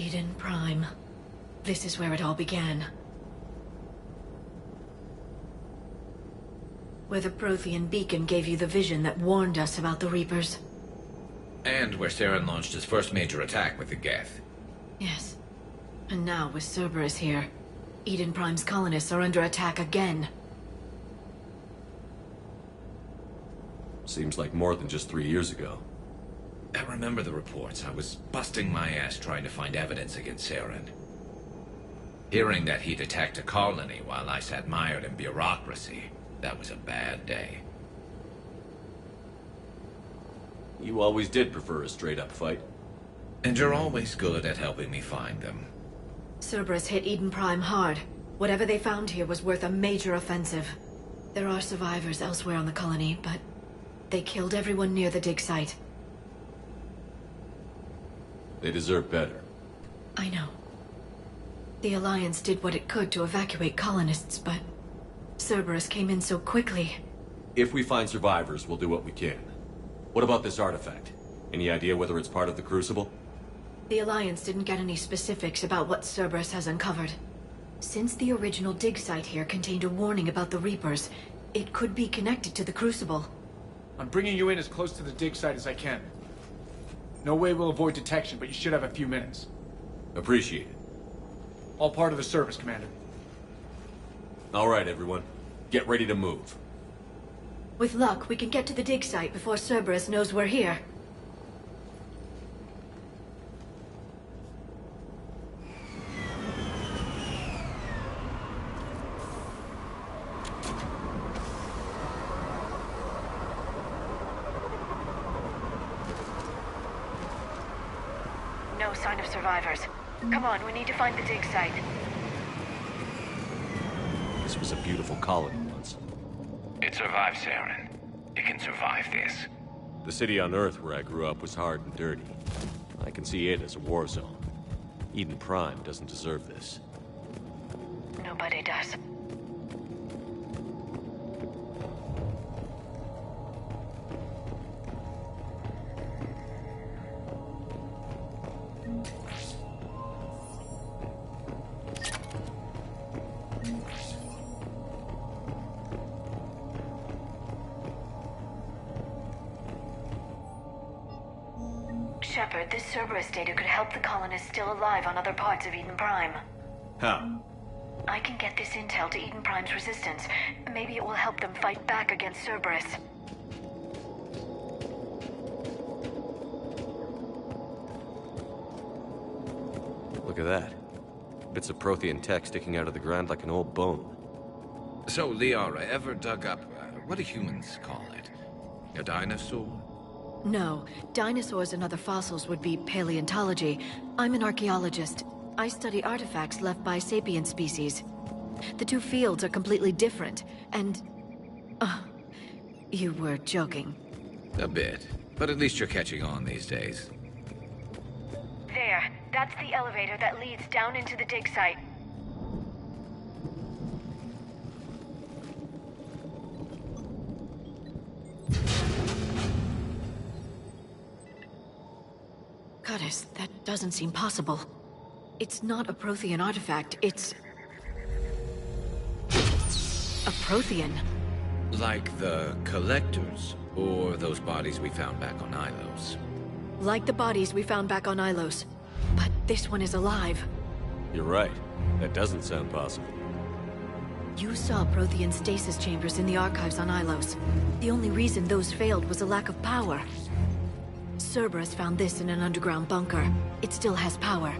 Eden Prime. This is where it all began. Where the Prothean beacon gave you the vision that warned us about the Reapers. And where Saren launched his first major attack with the Geth. Yes. And now, with Cerberus here, Eden Prime's colonists are under attack again. Seems like more than just 3 years ago. I remember the reports. I was busting my ass trying to find evidence against Saren. Hearing that he'd attacked a colony while I sat mired in bureaucracy, that was a bad day. You always did prefer a straight-up fight. And you're always good at helping me find them. Cerberus hit Eden Prime hard. Whatever they found here was worth a major offensive. There are survivors elsewhere on the colony, but they killed everyone near the dig site. They deserve better. I know. The Alliance did what it could to evacuate colonists, but Cerberus came in so quickly. If we find survivors, we'll do what we can. What about this artifact? Any idea whether it's part of the Crucible? The Alliance didn't get any specifics about what Cerberus has uncovered. Since the original dig site here contained a warning about the Reapers, it could be connected to the Crucible. I'm bringing you in as close to the dig site as I can. No way we'll avoid detection, but you should have a few minutes. Appreciate it. All part of the service, Commander. All right, everyone. Get ready to move. With luck, we can get to the dig site before Cerberus knows we're here. No sign of survivors. Come on, we need to find the dig site. This was a beautiful colony once. It survived, Saren. It can survive this. The city on Earth where I grew up was hard and dirty. I can see it as a war zone. Eden Prime doesn't deserve this. Nobody does. Shepard, this Cerberus data could help the colonists still alive on other parts of Eden Prime. How? I can get this intel to Eden Prime's resistance. Maybe it will help them fight back against Cerberus. Look at that. Bits of Prothean tech sticking out of the ground like an old bone. So, Liara, ever dug up, what do humans call it? A dinosaur? No, dinosaurs and other fossils would be paleontology. I'm an archaeologist. I study artifacts left by sapient species. The two fields are completely different, and... you were joking. A bit. But at least you're catching on these days. There. That's the elevator that leads down into the dig site. Goddess, that doesn't seem possible. It's not a Prothean artifact, it's... a Prothean. Like the Collectors, or those bodies we found back on Ilos. Like the bodies we found back on Ilos. But this one is alive. You're right. That doesn't sound possible. You saw Prothean stasis chambers in the archives on Ilos. The only reason those failed was a lack of power. Cerberus found this in an underground bunker. It still has power.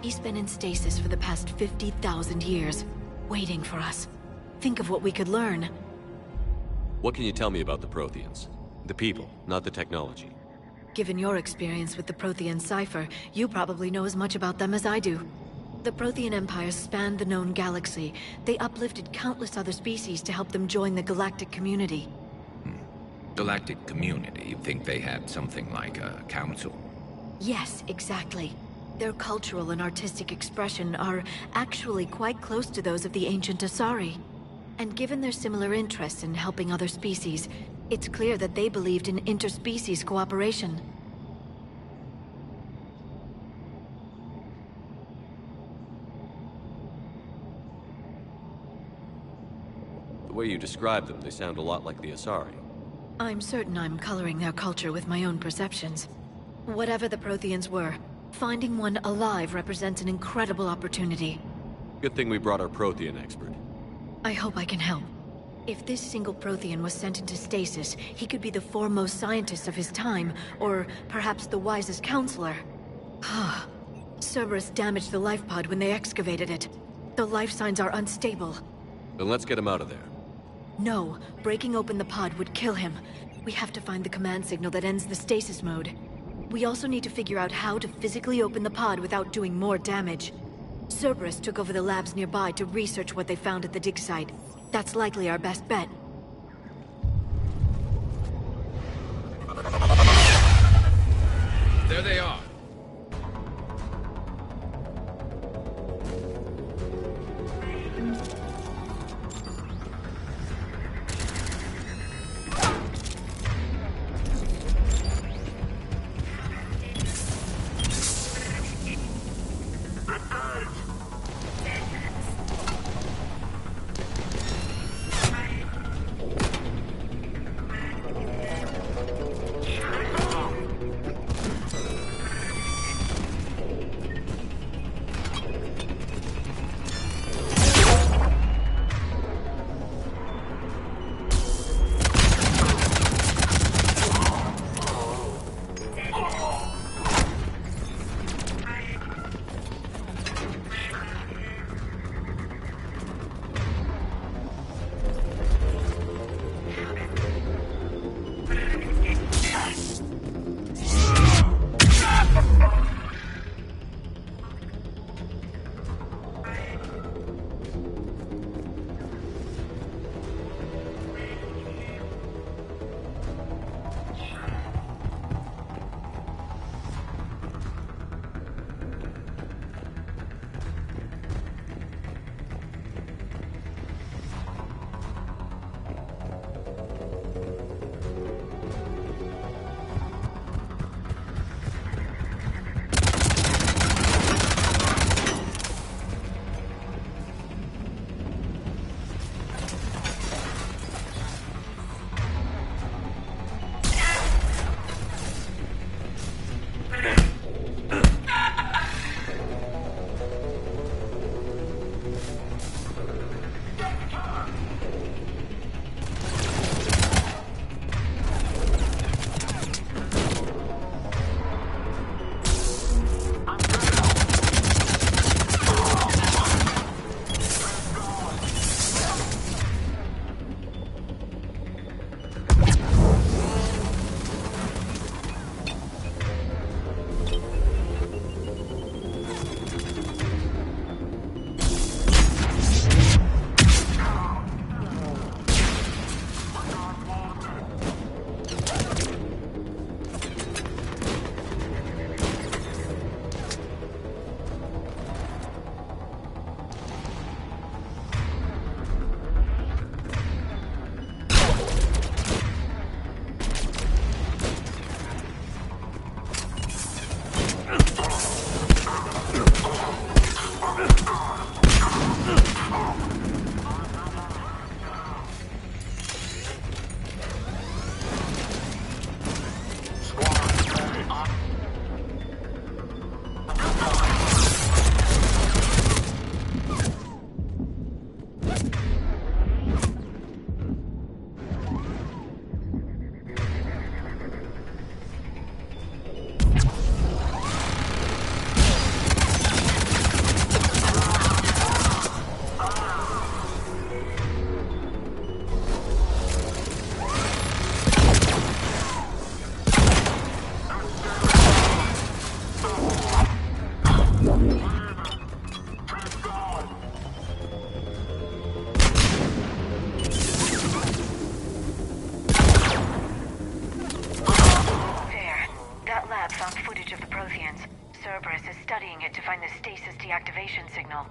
He's been in stasis for the past 50,000 years, waiting for us. Think of what we could learn. What can you tell me about the Protheans? The people, not the technology. Given your experience with the Prothean cipher, you probably know as much about them as I do. The Prothean Empire spanned the known galaxy. They uplifted countless other species to help them join the galactic community. Galactic community? You'd think they had something like a council? Yes, exactly. Their cultural and artistic expression are actually quite close to those of the ancient Asari. And given their similar interests in helping other species, it's clear that they believed in interspecies cooperation. way you describe them, they sound a lot like the Asari. I'm certain I'm coloring their culture with my own perceptions. Whatever the Protheans were, finding one alive represents an incredible opportunity. Good thing we brought our Prothean expert. I hope I can help. If this single Prothean was sent into stasis, he could be the foremost scientist of his time, or perhaps the wisest counselor. Cerberus damaged the life pod when they excavated it. The life signs are unstable. Then let's get him out of there. No, breaking open the pod would kill him. We have to find the command signal that ends the stasis mode. We also need to figure out how to physically open the pod without doing more damage. Cerberus took over the labs nearby to research what they found at the dig site. That's likely our best bet. There they are. Cerberus is studying it to find the stasis deactivation signal.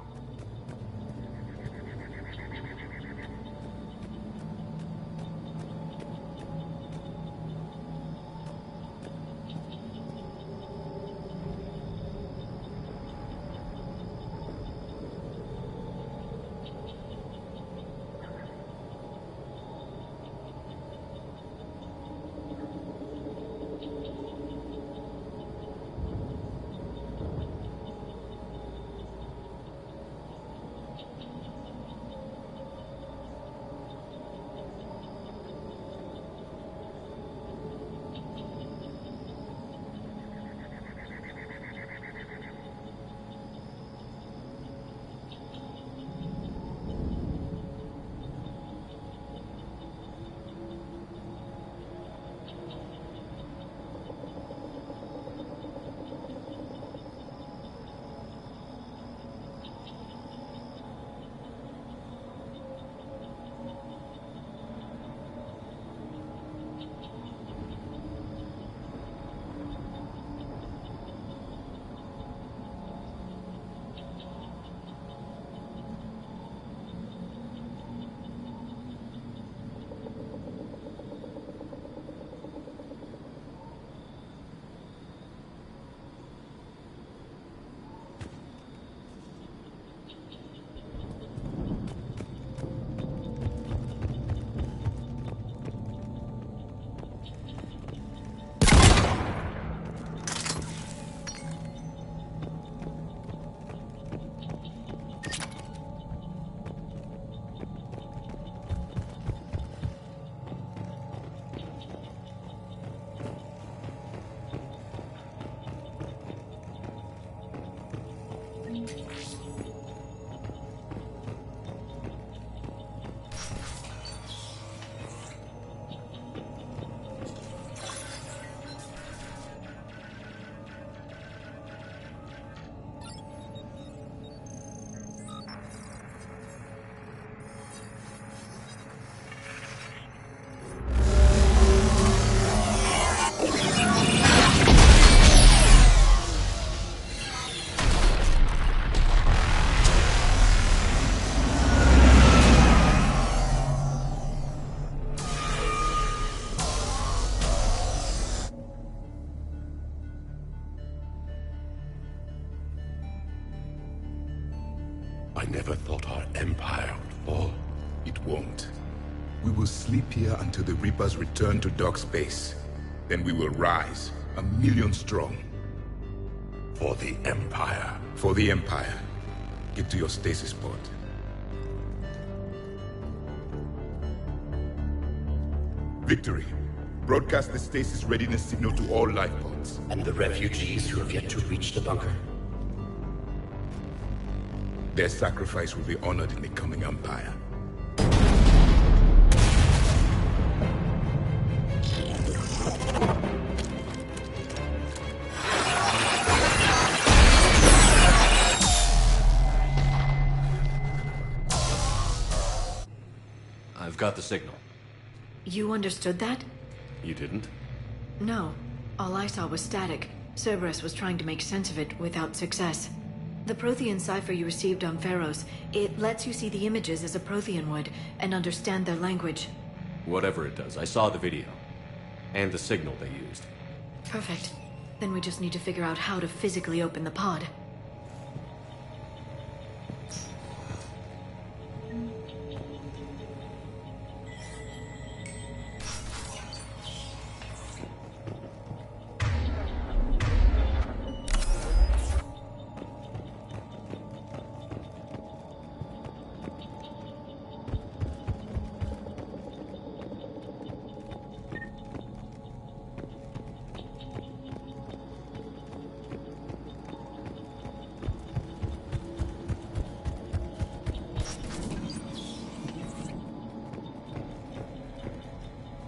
I never thought our empire would fall. It won't. We will sleep here until the Reapers return to dark space. Then we will rise, 1,000,000 strong. For the empire. For the Empire. Get to your stasis pod. Victory. Broadcast the stasis readiness signal to all life pods. And the refugees who have yet to reach the bunker. Their sacrifice will be honored in the coming Empire. I've got the signal. You understood that? You didn't? No. All I saw was static. Cerberus was trying to make sense of it without success. The Prothean cipher you received on Pharaohs, it lets you see the images as a Prothean would, and understand their language. Whatever it does, I saw the video. And the signal they used. Perfect. Then we just need to figure out how to physically open the pod.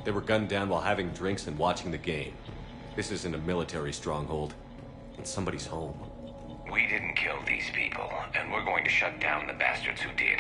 They were gunned down while having drinks and watching the game. This isn't a military stronghold. It's somebody's home. We didn't kill these people, and we're going to shut down the bastards who did.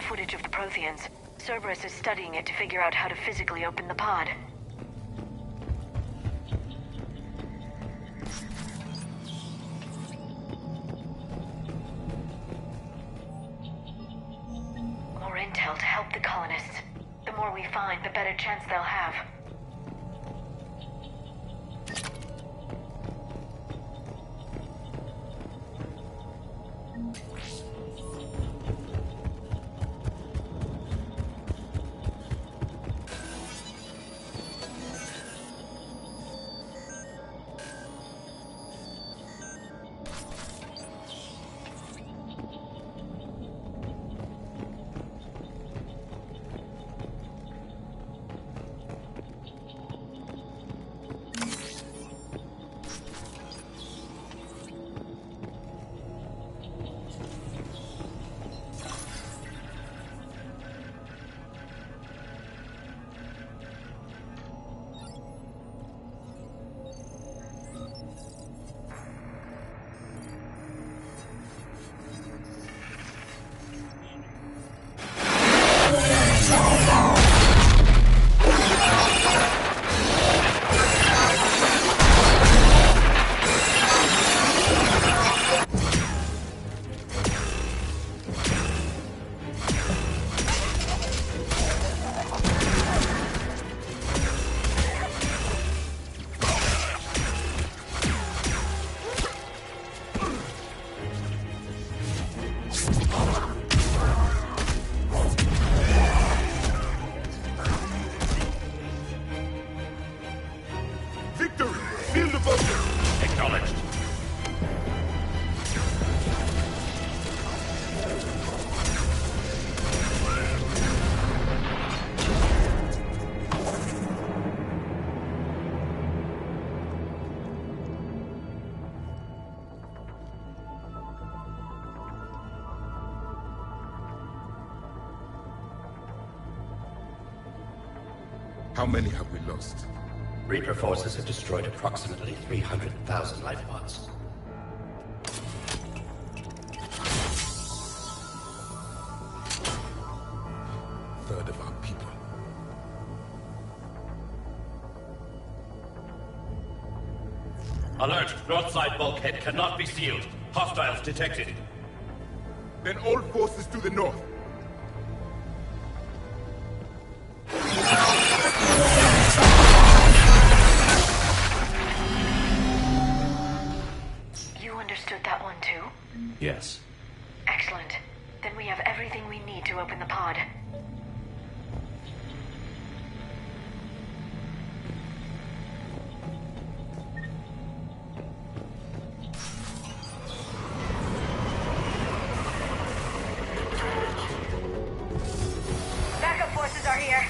Footage of the Protheans. Cerberus is studying it to figure out how to physically open the pod. More intel to help the colonists. The more we find, the better chance they'll have. Victory! Seal the bunker! Acknowledged. How many have we lost? Reaper forces have destroyed approximately 300,000 life pods. Third of our people. Alert! North side bulkhead cannot be sealed. Hostiles detected. Then all forces to the north. You understood that one too? Yes. Excellent. Then we have everything we need to open the pod. Backup forces are here.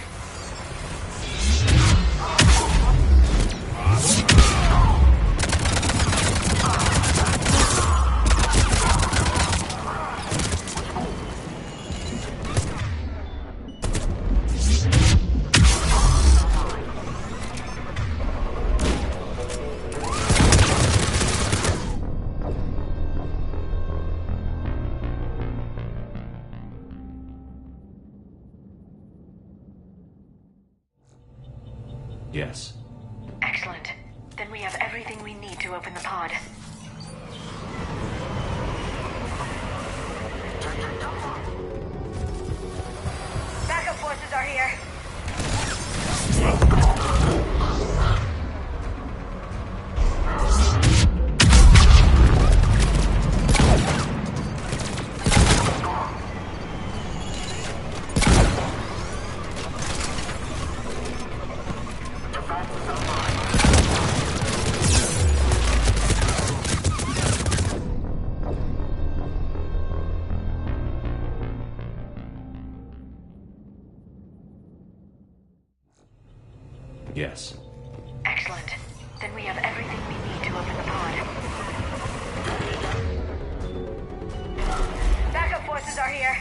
Yes. Excellent. Then we have everything we need to open the pod. Backup forces are here. Yes. Excellent. Then we have everything we need to open the pod. Backup forces are here.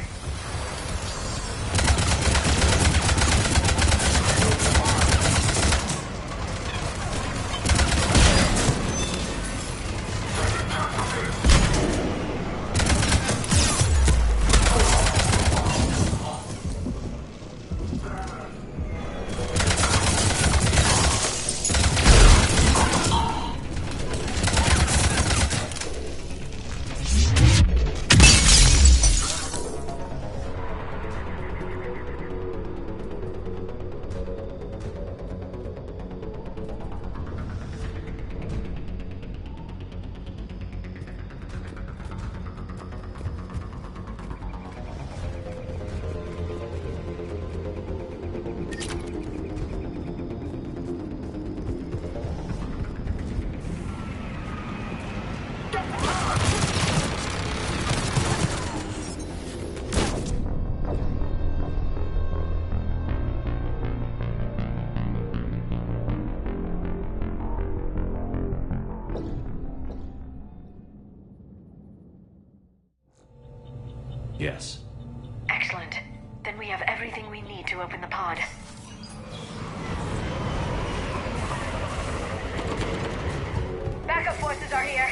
Yes. Excellent. Then we have everything we need to open the pod. Backup forces are here.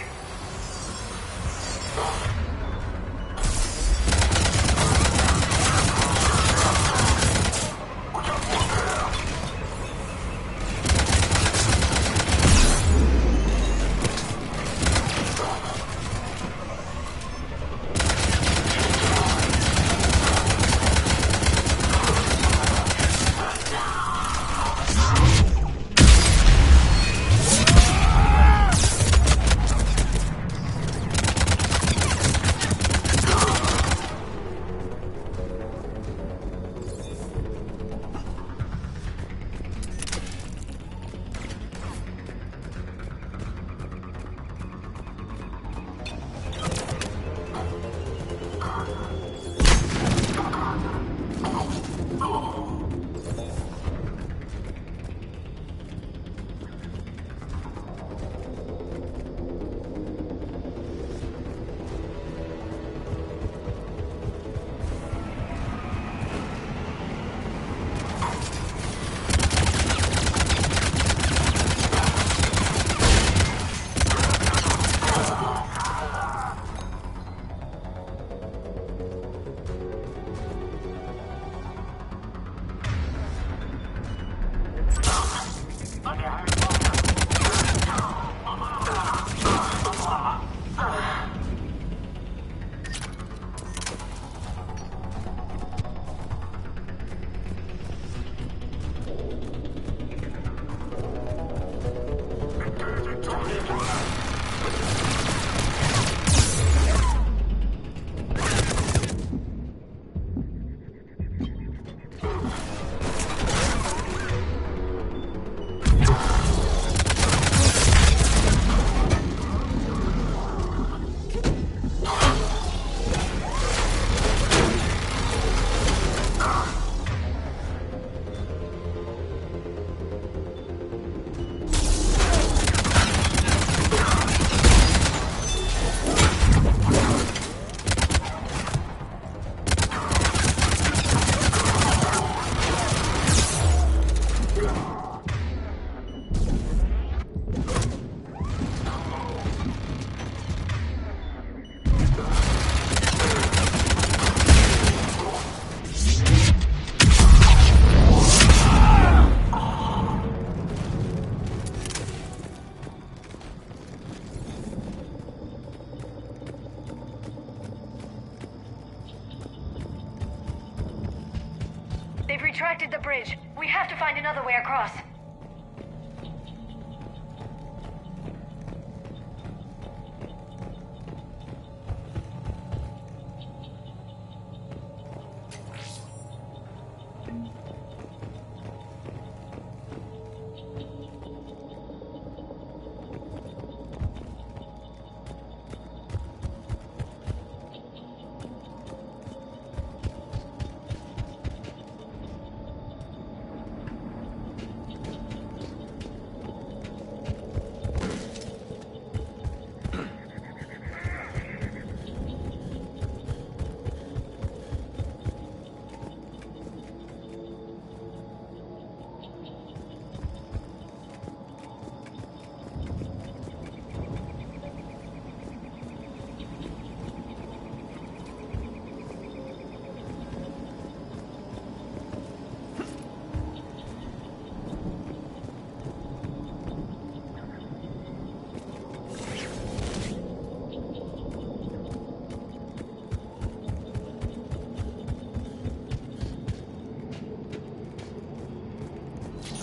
retracted the bridge. We have to find another way across.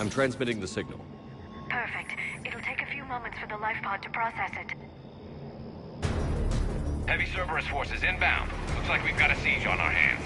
I'm transmitting the signal. Perfect. It'll take a few moments for the life pod to process it. Heavy Cerberus forces inbound. Looks like we've got a siege on our hands.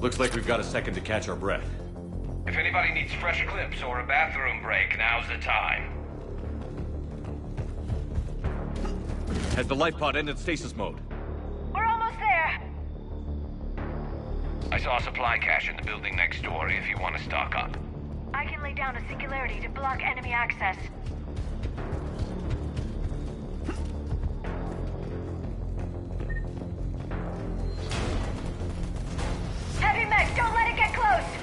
Looks like we've got a second to catch our breath. If anybody needs fresh clips or a bathroom break, now's the time. Has the life pod ended stasis mode? We're almost there! I saw a supply cache in the building next door if you want to stock up. I can lay down a singularity to block enemy access. Heavy mech, don't let it get close!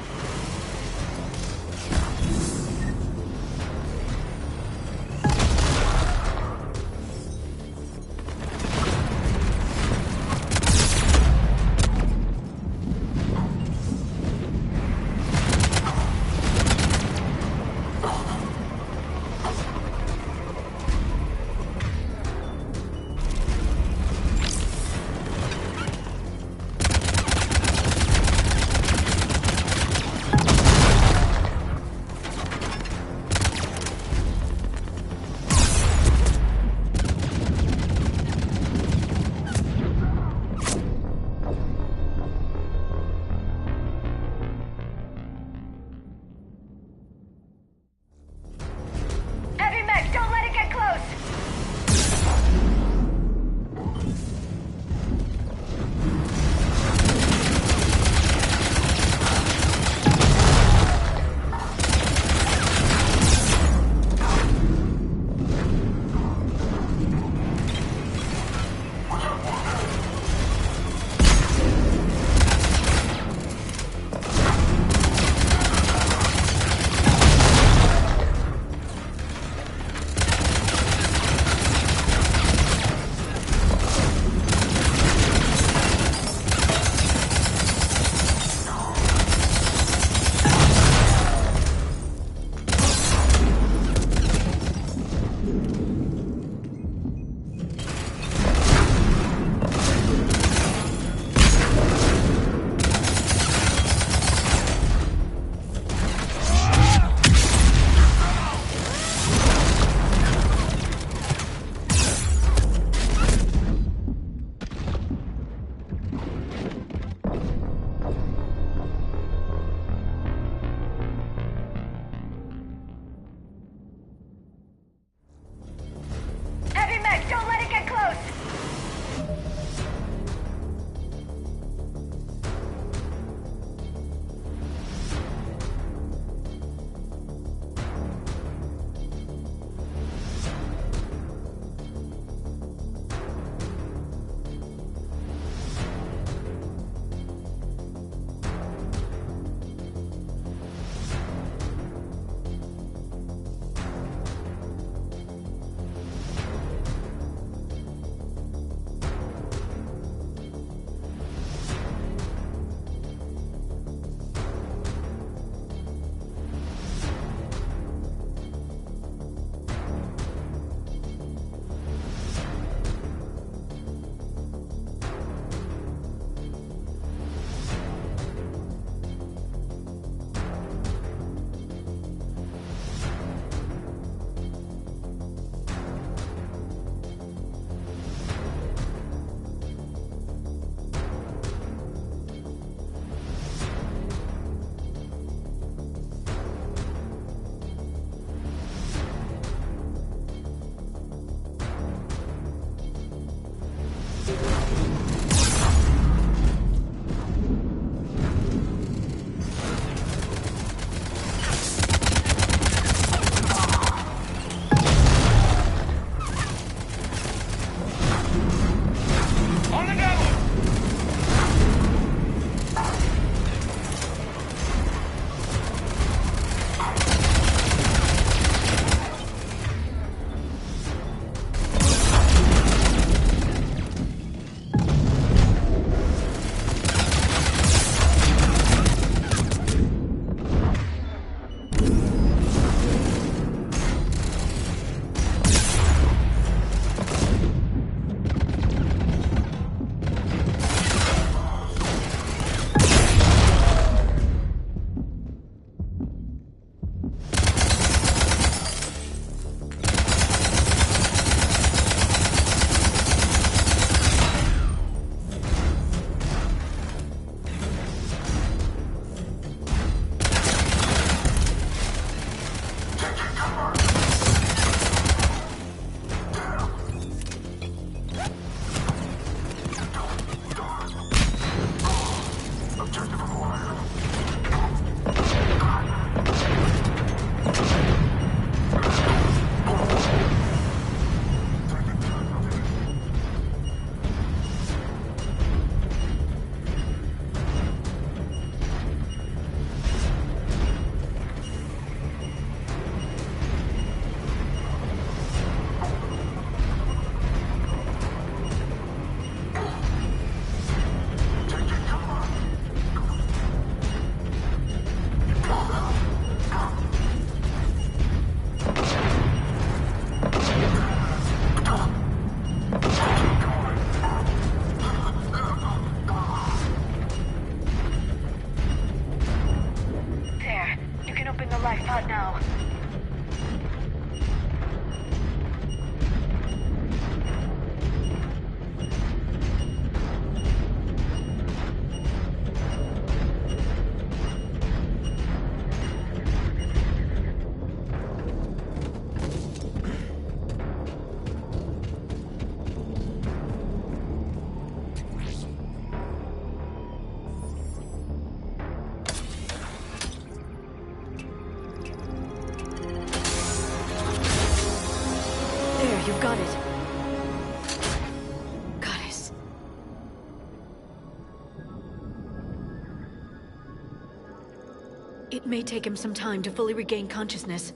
It may take him some time to fully regain consciousness.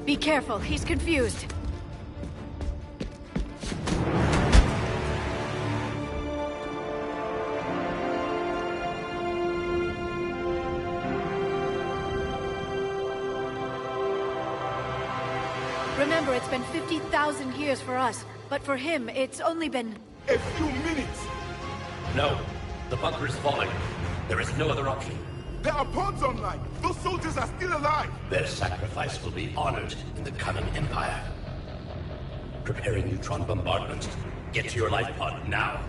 Be careful, he's confused. Remember, it's been 50,000 years for us, but for him, it's only been... A few minutes! No. The bunker is falling. There is no other option. There are pods online! Those soldiers are still alive! Their sacrifice will be honored in the coming Empire. Preparing neutron bombardment. Get to your life pod now.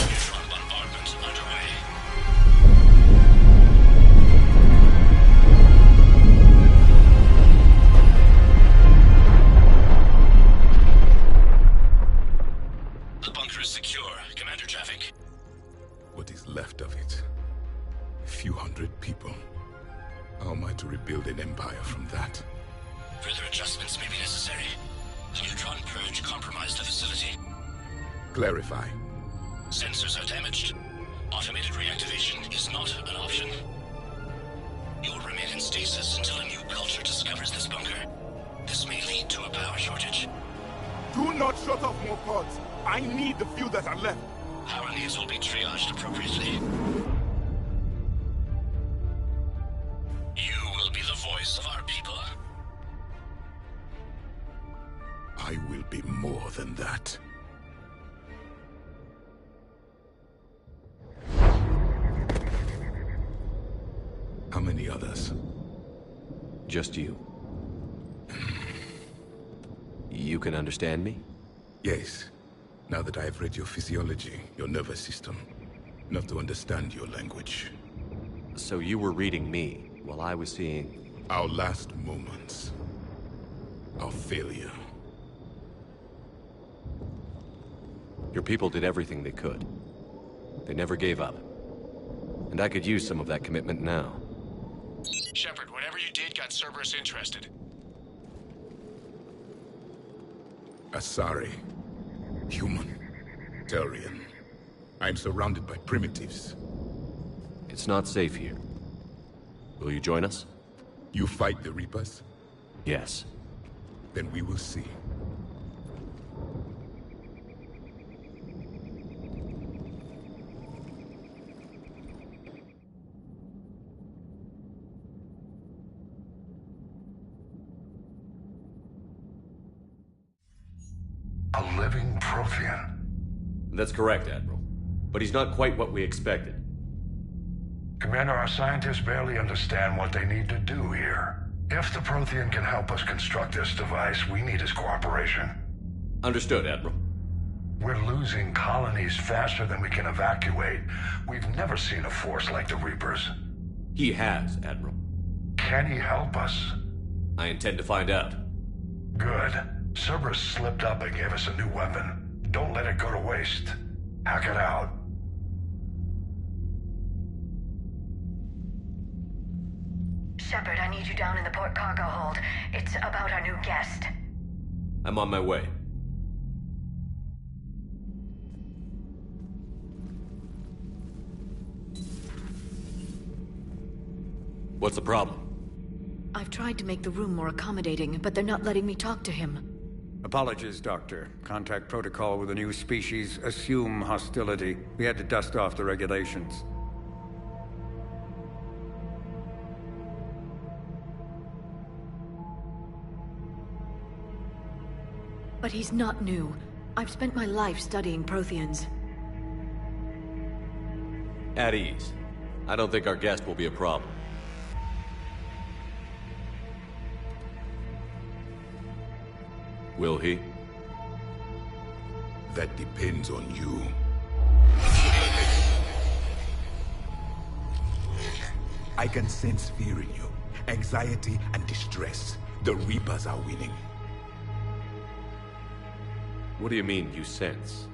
Neutron bombardment underway. The bunker is secure. Commander traffic. What is left of it? A few hundred people. How am I to rebuild an empire from that? Further adjustments may be necessary. The neutron purge compromised the facility. Clarify. Sensors are damaged. Automated reactivation is not an option. You'll remain in stasis until a new culture discovers this bunker. This may lead to a power shortage. Do not shut off more pods! I need the few that are left! Power needs will be triaged appropriately. You will be the voice of our people. I will be more than that. How many others? Just you. You can understand me? Yes. Now that I have read your physiology, your nervous system, enough to understand your language. So you were reading me, while I was seeing... Our last moments. Our failure. Your people did everything they could. They never gave up. And I could use some of that commitment now. Shepard, whatever you did got Cerberus interested. Asari. Human. Turian. I'm surrounded by primitives. It's not safe here. Will you join us? You fight the Reapers? Yes. Then we will see. A living Prothean. That's correct, Admiral. But he's not quite what we expected. Commander, our scientists barely understand what they need to do here. If the Prothean can help us construct this device, we need his cooperation. Understood, Admiral. We're losing colonies faster than we can evacuate. We've never seen a force like the Reapers. He has, Admiral. Can he help us? I intend to find out. Good. Cerberus slipped up and gave us a new weapon. Don't let it go to waste. Hack it out. Shepard, I need you down in the port cargo hold. It's about our new guest. I'm on my way. What's the problem? I've tried to make the room more accommodating, but they're not letting me talk to him. Apologies, Doctor. Contact protocol with a new species. Assume hostility. We had to dust off the regulations. But he's not new. I've spent my life studying Protheans. At ease. I don't think our guest will be a problem. Will he? That depends on you. I can sense fear in you, anxiety and distress. The Reapers are winning. What do you mean, you sense?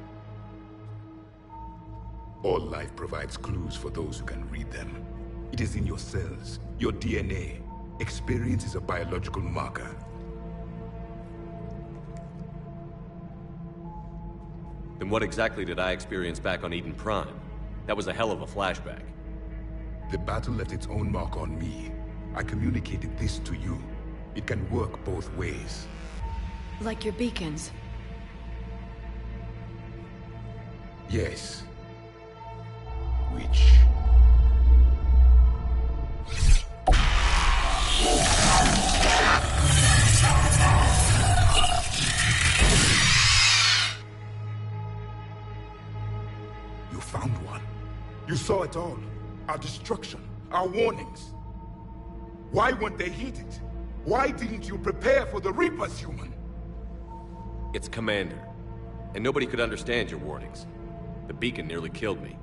All life provides clues for those who can read them. It is in your cells, your DNA. Experience is a biological marker. Then what exactly did I experience back on Eden Prime? That was a hell of a flashback. The battle left its own mark on me. I communicated this to you. It can work both ways. Like your beacons. Yes. Which... You found one. You saw it all. Our destruction, our warnings. Why weren't they heeded? Why didn't you prepare for the Reapers, human? It's Commander. And nobody could understand your warnings. The beacon nearly killed me.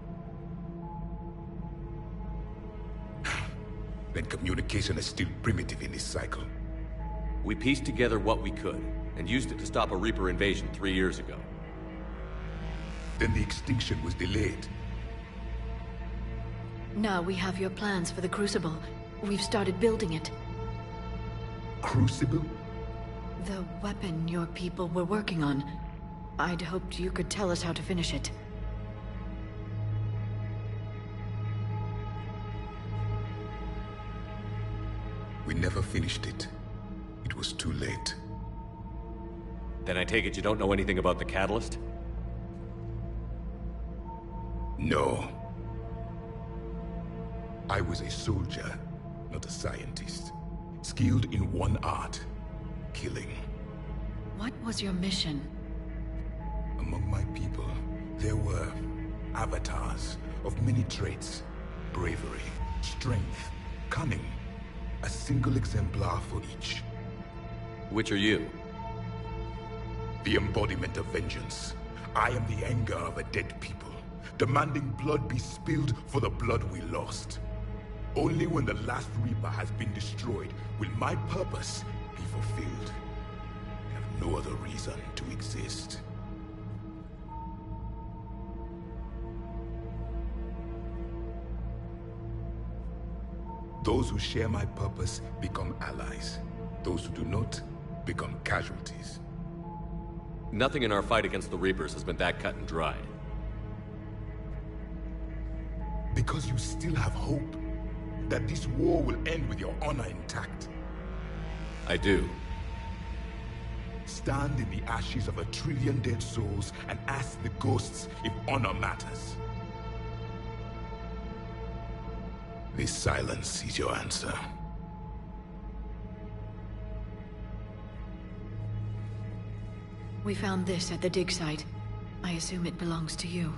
Then communication is still primitive in this cycle. We pieced together what we could, and used it to stop a Reaper invasion 3 years ago. Then the extinction was delayed. Now we have your plans for the Crucible. We've started building it. Crucible? The weapon your people were working on. I'd hoped you could tell us how to finish it. We never finished it. It was too late. Then I take it you don't know anything about the catalyst? No. I was a soldier, not a scientist. Skilled in one art, killing. What was your mission? Among my people, there were avatars of many traits. Bravery, strength, cunning. A single exemplar for each. Which are you? The embodiment of vengeance. I am the anger of a dead people, demanding blood be spilled for the blood we lost. Only when the last Reaper has been destroyed will my purpose be fulfilled. I have no other reason to exist. Those who share my purpose become allies. Those who do not become casualties. Nothing in our fight against the Reapers has been that cut and dried. Because you still have hope that this war will end with your honor intact. I do. Stand in the ashes of 1 trillion dead souls and ask the ghosts if honor matters. This silence is your answer. We found this at the dig site. I assume it belongs to you.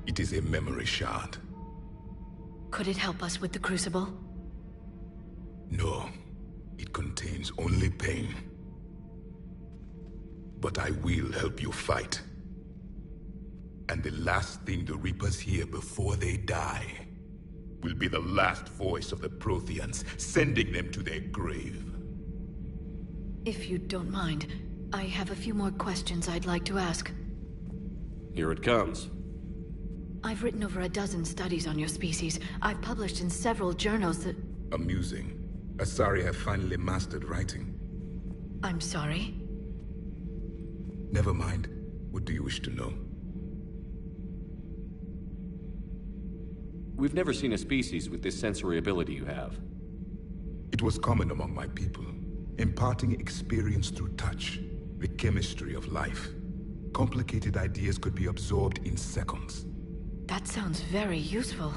It is a memory shard. Could it help us with the Crucible? No. It contains only pain. But I will help you fight. And the last thing the Reapers hear before they die will be the last voice of the Protheans, sending them to their grave. If you don't mind, I have a few more questions I'd like to ask. Here it comes. I've written over a dozen studies on your species. I've published in several journals that... Amusing. Asari have finally mastered writing. I'm sorry? Never mind. What do you wish to know? We've never seen a species with this sensory ability you have. It was common among my people, imparting experience through touch, the chemistry of life. Complicated ideas could be absorbed in seconds. That sounds very useful.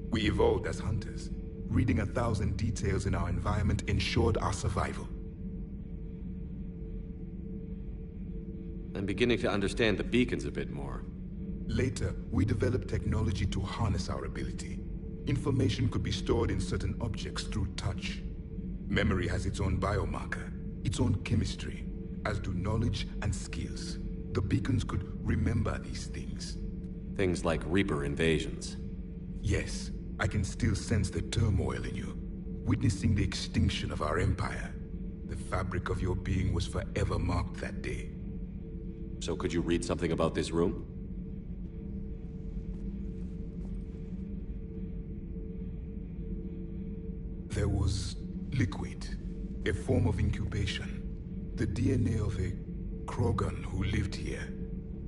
We evolved as hunters. Reading 1,000 details in our environment ensured our survival. I'm beginning to understand the beacons a bit more. Later, we developed technology to harness our ability. Information could be stored in certain objects through touch. Memory has its own biomarker, its own chemistry, as do knowledge and skills. The beacons could remember these things. Things like Reaper invasions. Yes, I can still sense the turmoil in you, witnessing the extinction of our empire. The fabric of your being was forever marked that day. So could you read something about this room? There was liquid, a form of incubation. The DNA of a Krogan who lived here.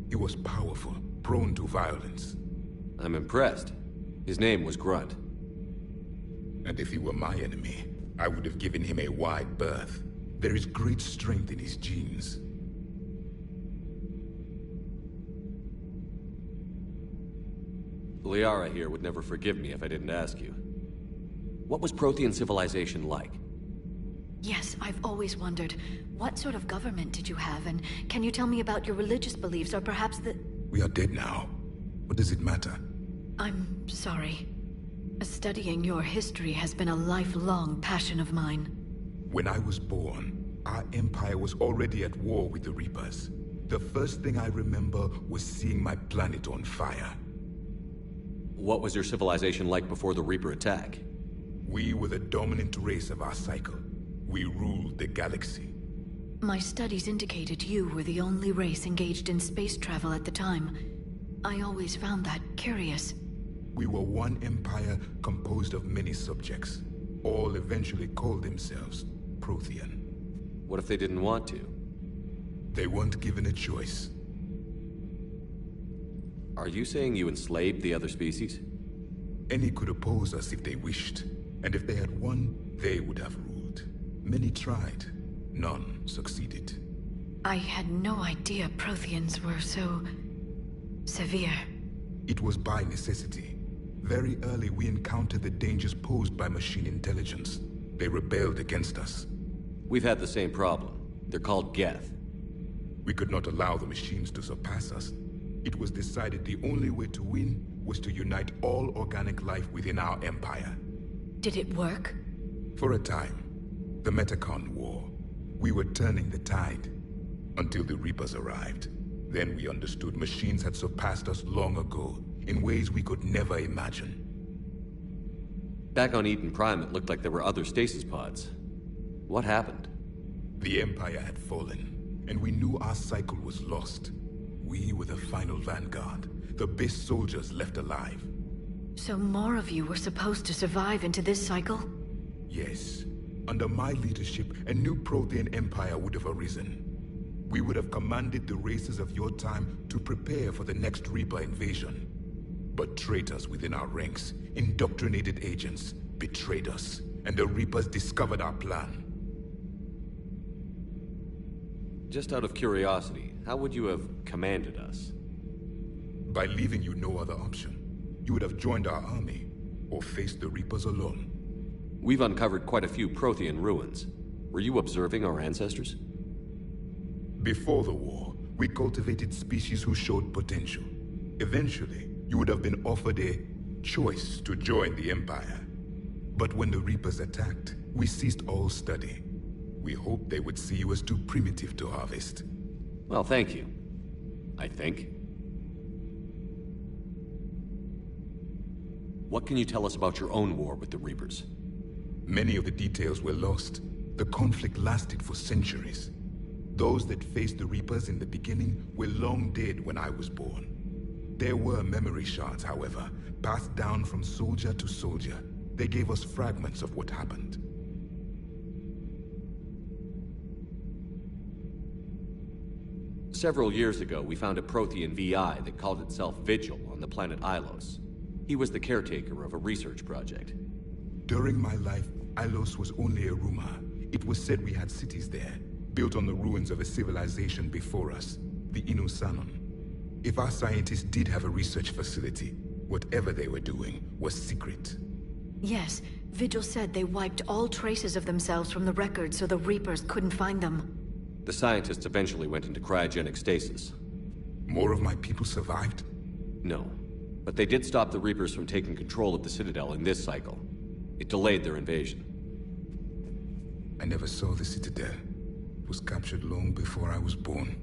He was powerful, prone to violence. I'm impressed. His name was Grunt. And if he were my enemy, I would have given him a wide berth. There is great strength in his genes. Liara here would never forgive me if I didn't ask you. What was Prothean civilization like? Yes, I've always wondered, what sort of government did you have, and can you tell me about your religious beliefs, or perhaps the... We are dead now. What does it matter? I'm sorry. Studying your history has been a lifelong passion of mine. When I was born, our empire was already at war with the Reapers. The first thing I remember was seeing my planet on fire. What was your civilization like before the Reaper attack? We were the dominant race of our cycle. We ruled the galaxy. My studies indicated you were the only race engaged in space travel at the time. I always found that curious. We were one empire composed of many subjects. All eventually called themselves Prothean. What if they didn't want to? They weren't given a choice. Are you saying you enslaved the other species? Any could oppose us if they wished. And if they had won, they would have ruled. Many tried. None succeeded. I had no idea Protheans were so... severe. It was by necessity. Very early we encountered the dangers posed by machine intelligence. They rebelled against us. We've had the same problem. They're called Geth. We could not allow the machines to surpass us. It was decided the only way to win was to unite all organic life within our empire. Did it work? For a time. The Metacon War. We were turning the tide. Until the Reapers arrived. Then we understood machines had surpassed us long ago, in ways we could never imagine. Back on Eden Prime, it looked like there were other stasis pods. What happened? The Empire had fallen, and we knew our cycle was lost. We were the final vanguard, the best soldiers left alive. So more of you were supposed to survive into this cycle? Yes. Under my leadership, a new Prothean empire would have arisen. We would have commanded the races of your time to prepare for the next Reaper invasion. But traitors within our ranks, indoctrinated agents, betrayed us, and the Reapers discovered our plan. Just out of curiosity, how would you have commanded us? By leaving you no other option. You would have joined our army, or faced the Reapers alone. We've uncovered quite a few Prothean ruins. Were you observing our ancestors? Before the war, we cultivated species who showed potential. Eventually, you would have been offered a choice to join the Empire. But when the Reapers attacked, we ceased all study. We hoped they would see you as too primitive to harvest. Well, thank you. I think. What can you tell us about your own war with the Reapers? Many of the details were lost. The conflict lasted for centuries. Those that faced the Reapers in the beginning were long dead when I was born. There were memory shards, however, passed down from soldier to soldier. They gave us fragments of what happened. Several years ago, we found a Prothean VI that called itself Vigil on the planet Ilos. He was the caretaker of a research project. During my life, Ilos was only a rumor. It was said we had cities there, built on the ruins of a civilization before us, the Inusanon. If our scientists did have a research facility, whatever they were doing was secret. Yes, Vigil said they wiped all traces of themselves from the records so the Reapers couldn't find them. The scientists eventually went into cryogenic stasis. More of my people survived? No. But they did stop the Reapers from taking control of the Citadel in this cycle. It delayed their invasion. I never saw the Citadel. It was captured long before I was born.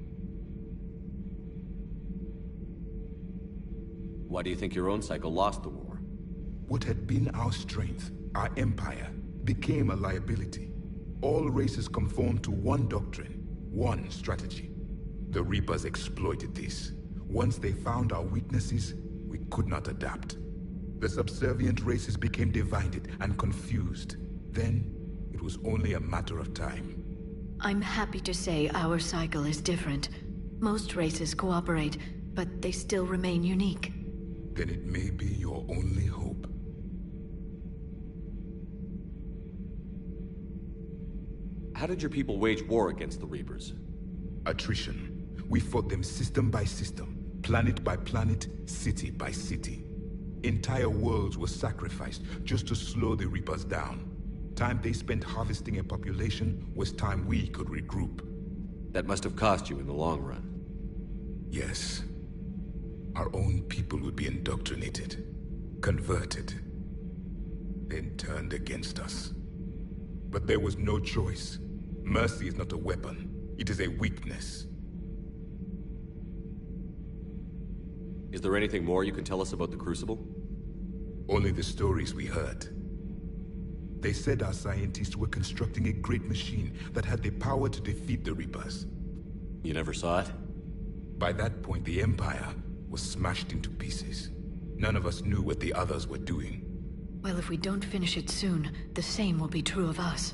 Why do you think your own cycle lost the war? What had been our strength, our empire, became a liability. All races conformed to one doctrine, one strategy. The Reapers exploited this. Once they found our weaknesses, we could not adapt. The subservient races became divided and confused. Then, it was only a matter of time. I'm happy to say our cycle is different. Most races cooperate, but they still remain unique. Then it may be your only hope. How did your people wage war against the Reapers? Attrition. We fought them system by system, planet by planet, city by city. Entire worlds were sacrificed just to slow the Reapers down. Time they spent harvesting a population was time we could regroup. That must have cost you in the long run. Yes. Our own people would be indoctrinated, converted, then turned against us. But there was no choice. Mercy is not a weapon. It is a weakness. Is there anything more you can tell us about the Crucible? Only the stories we heard. They said our scientists were constructing a great machine that had the power to defeat the Reapers. You never saw it? By that point, the Empire was smashed into pieces. None of us knew what the others were doing. Well, if we don't finish it soon, the same will be true of us.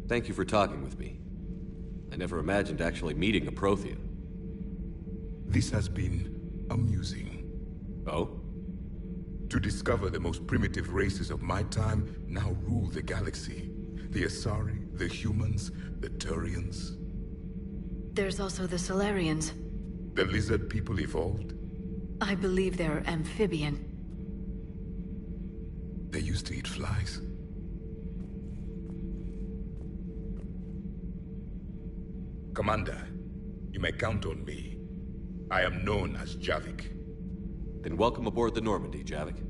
Thank you for talking with me. I never imagined actually meeting a Prothean. This has been amusing. Oh? To discover the most primitive races of my time now rule the galaxy. The Asari, the humans, the Turians. There's also the Solarians. The lizard people evolved. I believe they're amphibian. They used to eat flies. Commander, you may count on me. I am known as Javik. Then welcome aboard the Normandy, Javik.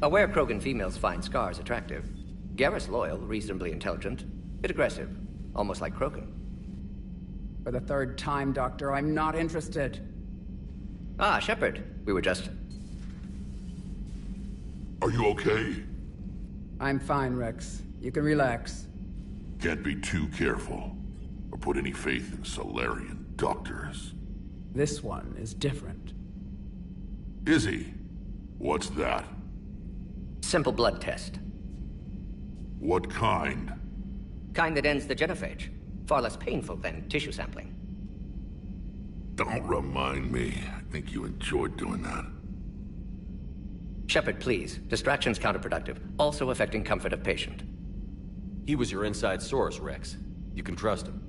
Aware Krogan females find Scars attractive. Garrus loyal, reasonably intelligent, bit aggressive, almost like Krogan. For the third time, Doctor, I'm not interested. Ah, Shepard. We were just... Are you okay? I'm fine, Rex. You can relax. Can't be too careful, or put any faith in Solarian doctors. This one is different. Is he? What's that? Simple blood test. What kind? Kind that ends the genophage. Far less painful than tissue sampling. Don't remind me. I think you enjoyed doing that. Shepard, please. Distraction's counterproductive, also affecting comfort of patient. He was your inside source, Rex. You can trust him.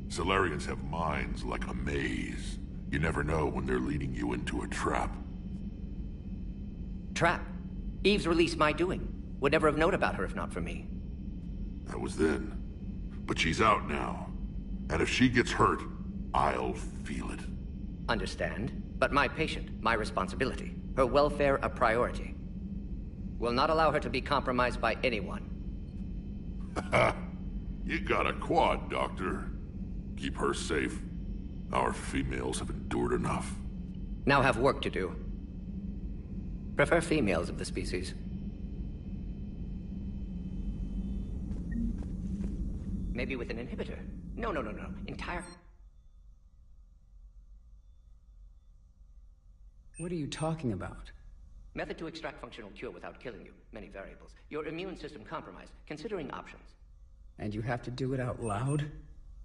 Solarians have minds like a maze. You never know when they're leading you into a trap. Trap? Eve's release my doing. Would never have known about her if not for me. That was then. But she's out now. And if she gets hurt, I'll feel it. Understand. But my patient, my responsibility. Her welfare a priority. Will not allow her to be compromised by anyone. You got a quad, Doctor. Keep her safe. Our females have endured enough. Now have work to do. Prefer females of the species. Maybe with an inhibitor. No. Entire... What are you talking about? Method to extract functional cure without killing you. Many variables. Your immune system compromised. Considering options. And you have to do it out loud?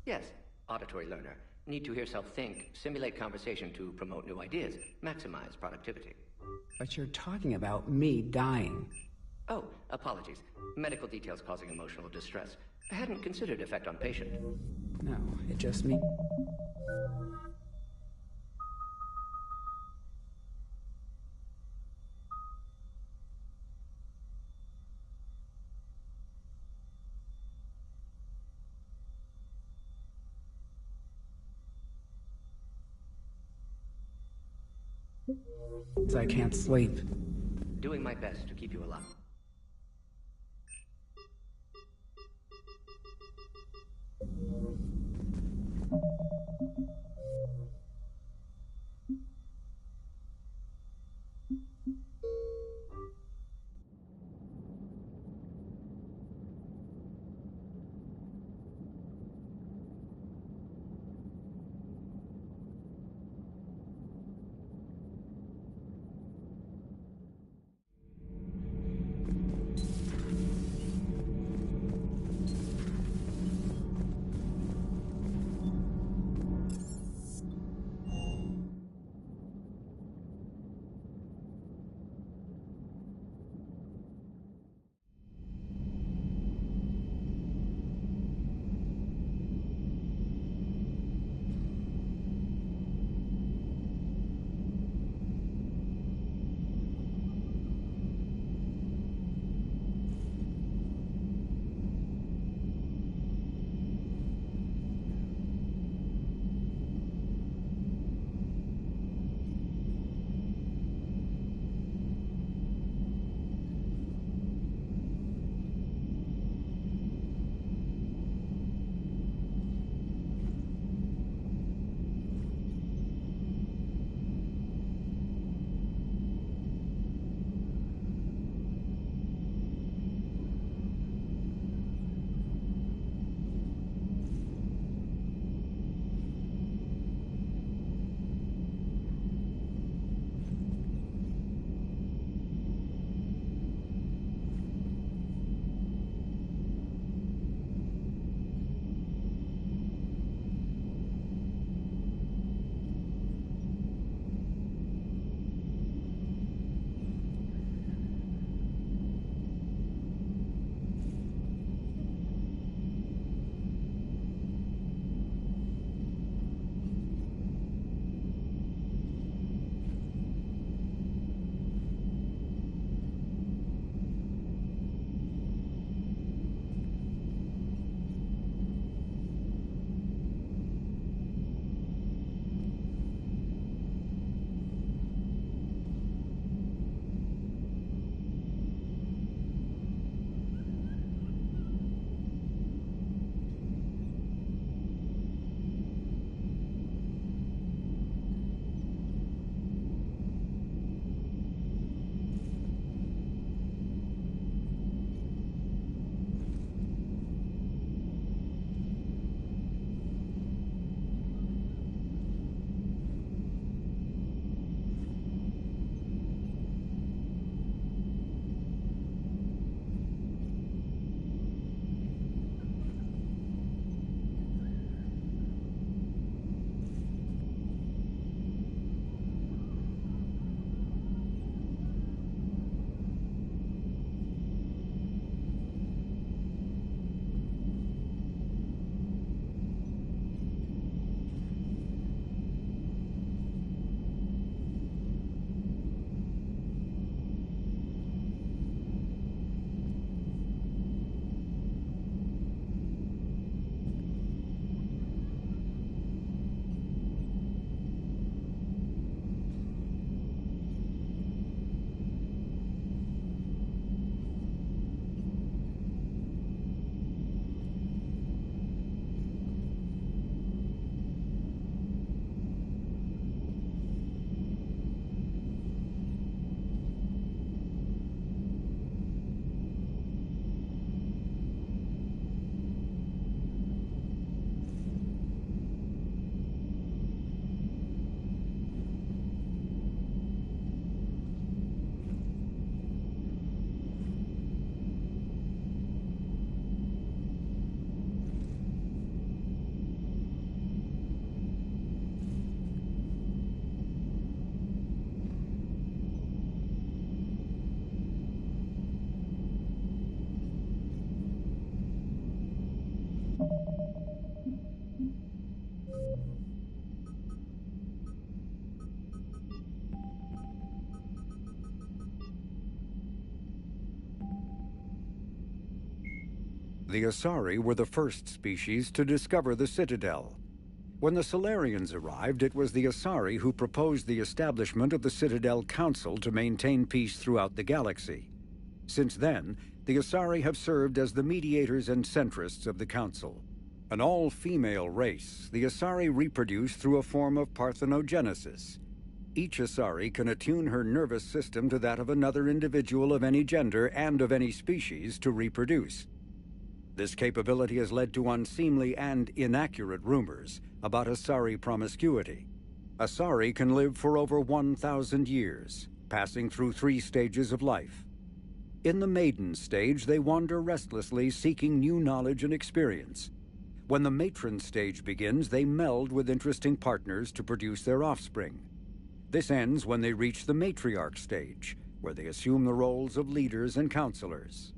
Yes. Auditory learner. Need to hear self think, simulate conversation to promote new ideas, maximize productivity. But you're talking about me dying. Oh, apologies. Medical details causing emotional distress. I hadn't considered effect on patient. No, it just me. I can't sleep. Doing my best to keep you alive. The Asari were the first species to discover the Citadel. When the Solarians arrived, it was the Asari who proposed the establishment of the Citadel Council to maintain peace throughout the galaxy. Since then, the Asari have served as the mediators and centrists of the Council. An all-female race, the Asari reproduce through a form of parthenogenesis. Each Asari can attune her nervous system to that of another individual of any gender and of any species to reproduce. This capability has led to unseemly and inaccurate rumors about Asari promiscuity. Asari can live for over 1,000 years, passing through 3 stages of life. In the maiden stage, they wander restlessly, seeking new knowledge and experience. When the matron stage begins, they meld with interesting partners to produce their offspring. This ends when they reach the matriarch stage, where they assume the roles of leaders and counselors.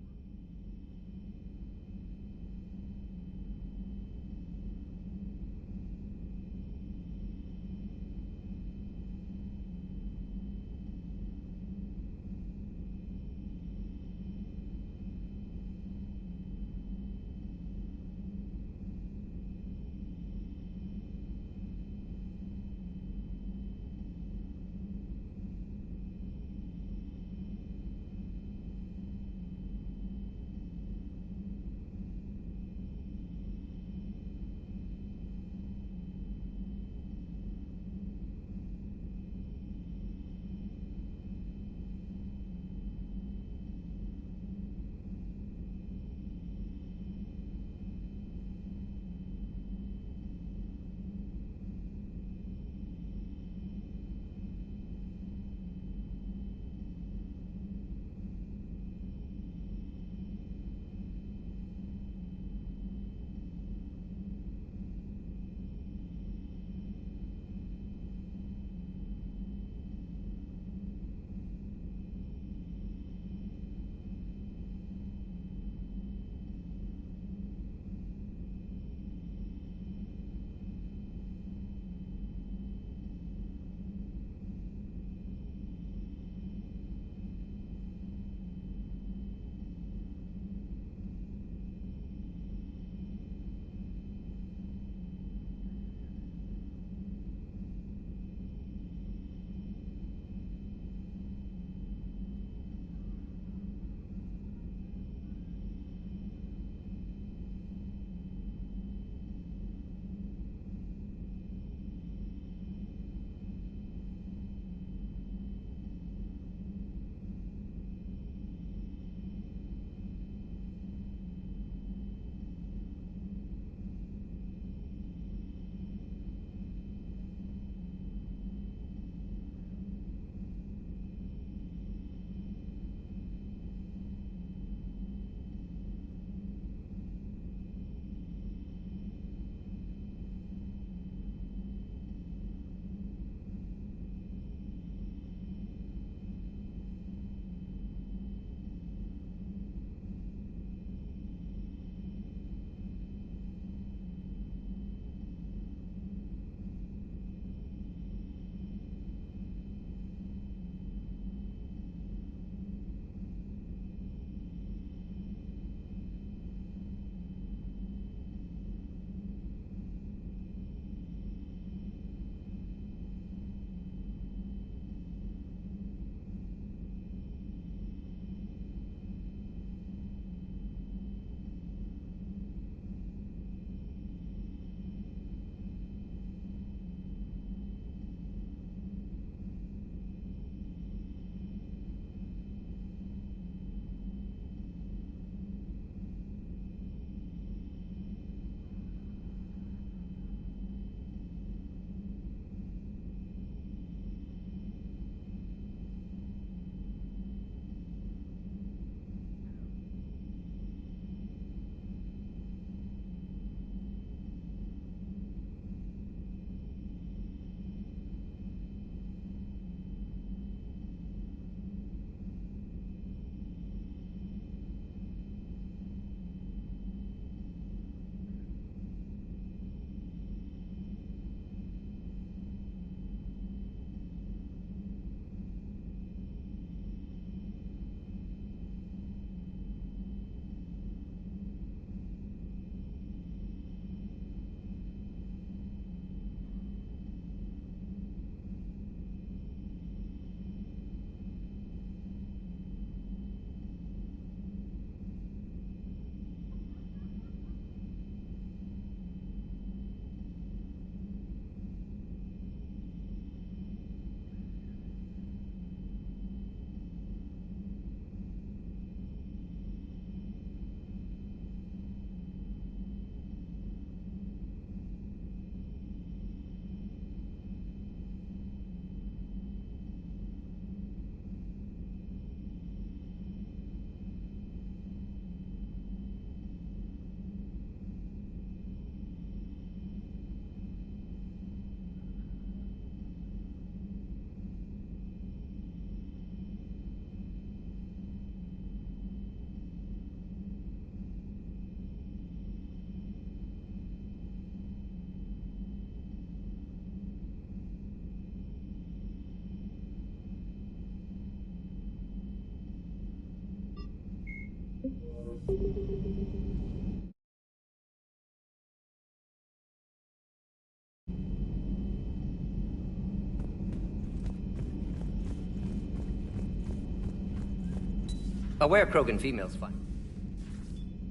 Aware Krogan female's fine.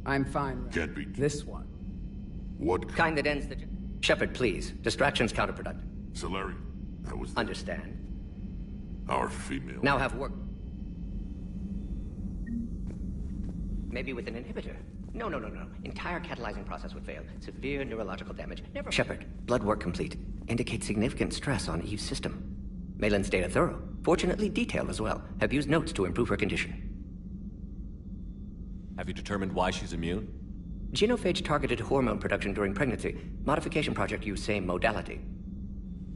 I'm fine. Can't be. This one. What Kind that ends the... Shepard, please. Distraction's counterproductive. Solari? That was Understand. our female. Now have work. Maybe with an inhibitor. No. Entire catalyzing process would fail. Severe neurological damage. Never... Shepard, blood work complete. Indicates significant stress on Eve's system. Malin's data thorough. Fortunately detailed as well. Have used notes to improve her condition. Have you determined why she's immune? Genophage targeted hormone production during pregnancy. Modification project used same modality.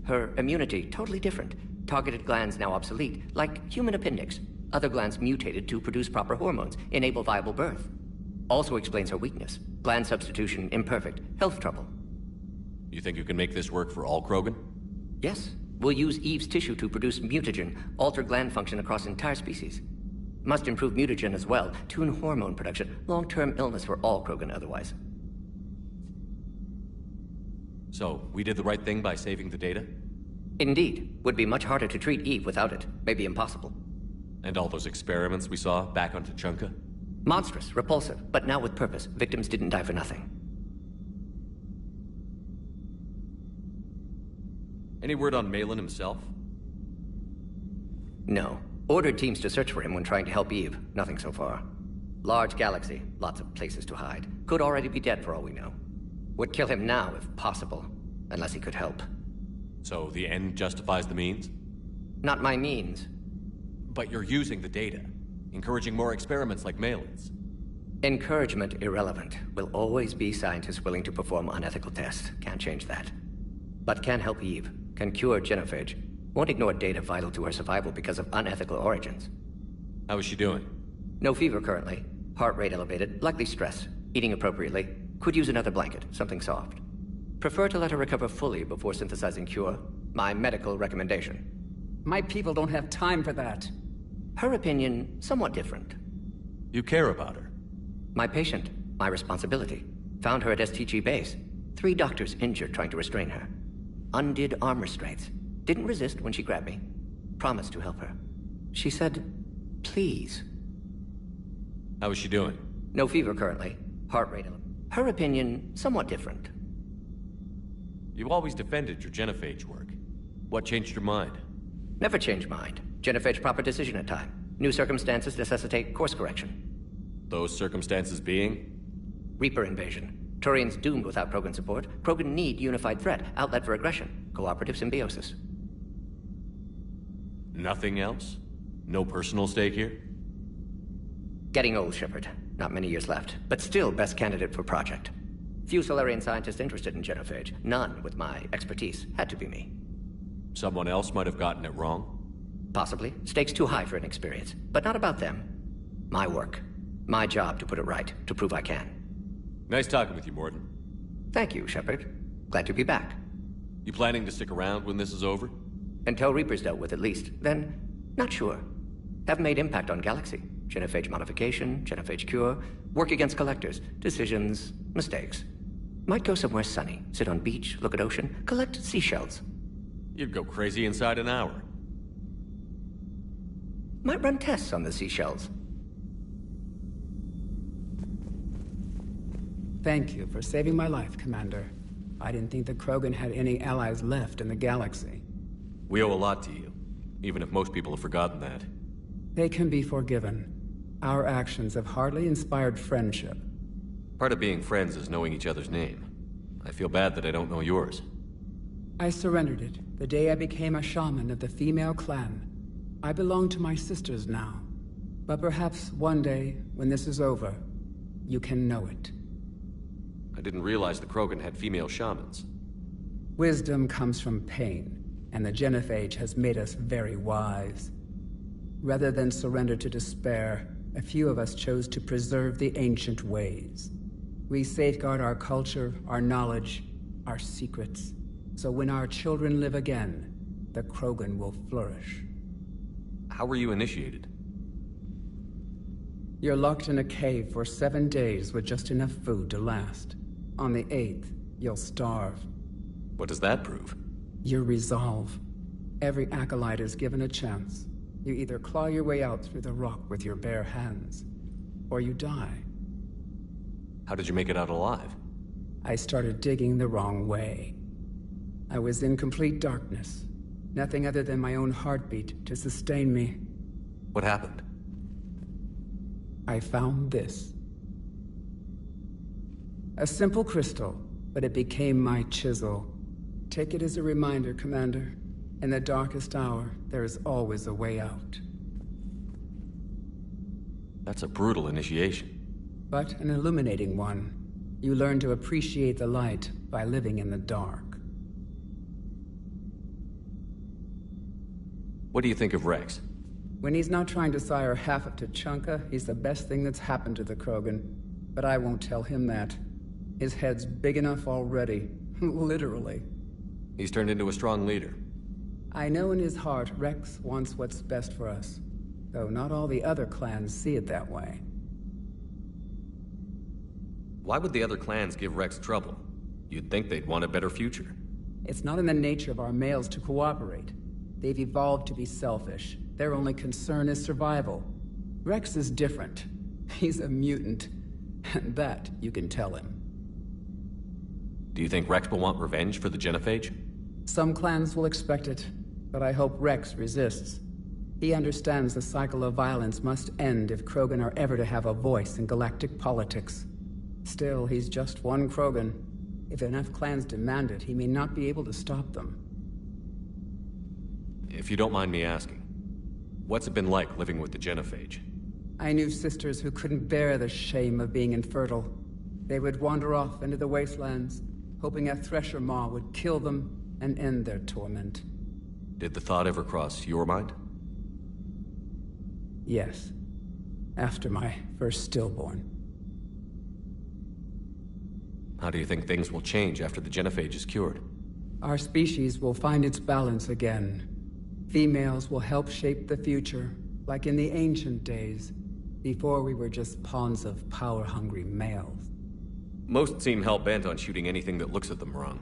Her immunity, totally different. Targeted glands now obsolete, like human appendix. Other glands mutated to produce proper hormones, enable viable birth. Also explains her weakness. Gland substitution imperfect. Health trouble. You think you can make this work for all Krogan? Yes. We'll use Eve's tissue to produce mutagen, alter gland function across entire species. Must improve mutagen as well, tune hormone production, long-term illness for all Krogan otherwise. So, we did the right thing by saving the data? Indeed. Would be much harder to treat Eve without it. Maybe impossible. And all those experiments we saw back on Tuchanka? Monstrous, repulsive, but now with purpose. Victims didn't die for nothing. Any word on Malin himself? No. Ordered teams to search for him when trying to help Eve. Nothing so far. Large galaxy, lots of places to hide. Could already be dead for all we know. Would kill him now if possible, unless he could help. So the end justifies the means? Not my means. But you're using the data, encouraging more experiments like Malin's. Encouragement irrelevant. Will always be scientists willing to perform unethical tests. Can't change that. But can help Eve. Can cure genophage. Won't ignore data vital to her survival because of unethical origins. How is she doing? No fever currently. Heart rate elevated, likely stress. Eating appropriately. Could use another blanket, something soft. Prefer to let her recover fully before synthesizing cure. My medical recommendation. My people don't have time for that. Her opinion, somewhat different. You care about her? My patient, my responsibility. Found her at STG base. 3 doctors injured trying to restrain her. Undid arm restraints. Didn't resist when she grabbed me. Promised to help her. She said, please. How is she doing? No fever currently. Heart rate. Her opinion, somewhat different. You've always defended your genophage work. What changed your mind? Never change mind. Genophage proper decision at time. New circumstances necessitate course correction. Those circumstances being? Reaper invasion. Turians doomed without Krogan support. Krogan need unified threat, outlet for aggression. Cooperative symbiosis. Nothing else? No personal stake here? Getting old, Shepard. Not many years left, but still best candidate for project. Few Solarian scientists interested in genophage. None with my expertise. Had to be me. Someone else might have gotten it wrong? Possibly. Stakes too high for inexperience. But not about them. My work. My job to put it right. To prove I can. Nice talking with you, Morden. Thank you, Shepard. Glad to be back. You planning to stick around when this is over? Until Reaper's dealt with, at least. Then, not sure. Have made impact on Galaxy. Genophage modification, genophage cure, work against collectors, decisions, mistakes. Might go somewhere sunny, sit on beach, look at ocean, collect seashells. You'd go crazy inside an hour. Might run tests on the seashells. Thank you for saving my life, Commander. I didn't think the Krogan had any allies left in the galaxy. We owe a lot to you, even if most people have forgotten that. They can be forgiven. Our actions have hardly inspired friendship. Part of being friends is knowing each other's name. I feel bad that I don't know yours. I surrendered it the day I became a shaman of the female clan. I belong to my sisters now. But perhaps one day, when this is over, you can know it. I didn't realize the Krogan had female shamans. Wisdom comes from pain, and the genophage has made us very wise. Rather than surrender to despair, a few of us chose to preserve the ancient ways. We safeguard our culture, our knowledge, our secrets. So when our children live again, the Krogan will flourish. How were you initiated? You're locked in a cave for 7 days with just enough food to last. On the 8th, you'll starve. What does that prove? Your resolve. Every acolyte is given a chance. You either claw your way out through the rock with your bare hands, or you die. How did you make it out alive? I started digging the wrong way. I was in complete darkness. Nothing other than my own heartbeat to sustain me. What happened? I found this. A simple crystal, but it became my chisel. Take it as a reminder, Commander. In the darkest hour, there is always a way out. That's a brutal initiation. But an illuminating one. You learn to appreciate the light by living in the dark. What do you think of Rex? When he's not trying to sire half of Tuchanka, he's the best thing that's happened to the Krogan. But I won't tell him that. His head's big enough already. Literally. He's turned into a strong leader. I know in his heart Rex wants what's best for us. Though not all the other clans see it that way. Why would the other clans give Rex trouble? You'd think they'd want a better future. It's not in the nature of our males to cooperate. They've evolved to be selfish. Their only concern is survival. Rex is different. He's a mutant. And that you can tell him. Do you think Rex will want revenge for the Genophage? Some clans will expect it, but I hope Rex resists. He understands the cycle of violence must end if Krogan are ever to have a voice in galactic politics. Still, he's just one Krogan. If enough clans demand it, he may not be able to stop them. If you don't mind me asking, what's it been like living with the Genophage? I knew sisters who couldn't bear the shame of being infertile. They would wander off into the wastelands, hoping a thresher maw would kill them and end their torment. Did the thought ever cross your mind? Yes. After my first stillborn. How do you think things will change after the Genophage is cured? Our species will find its balance again. Females will help shape the future, like in the ancient days, before we were just pawns of power-hungry males. Most seem hell-bent on shooting anything that looks at them wrong.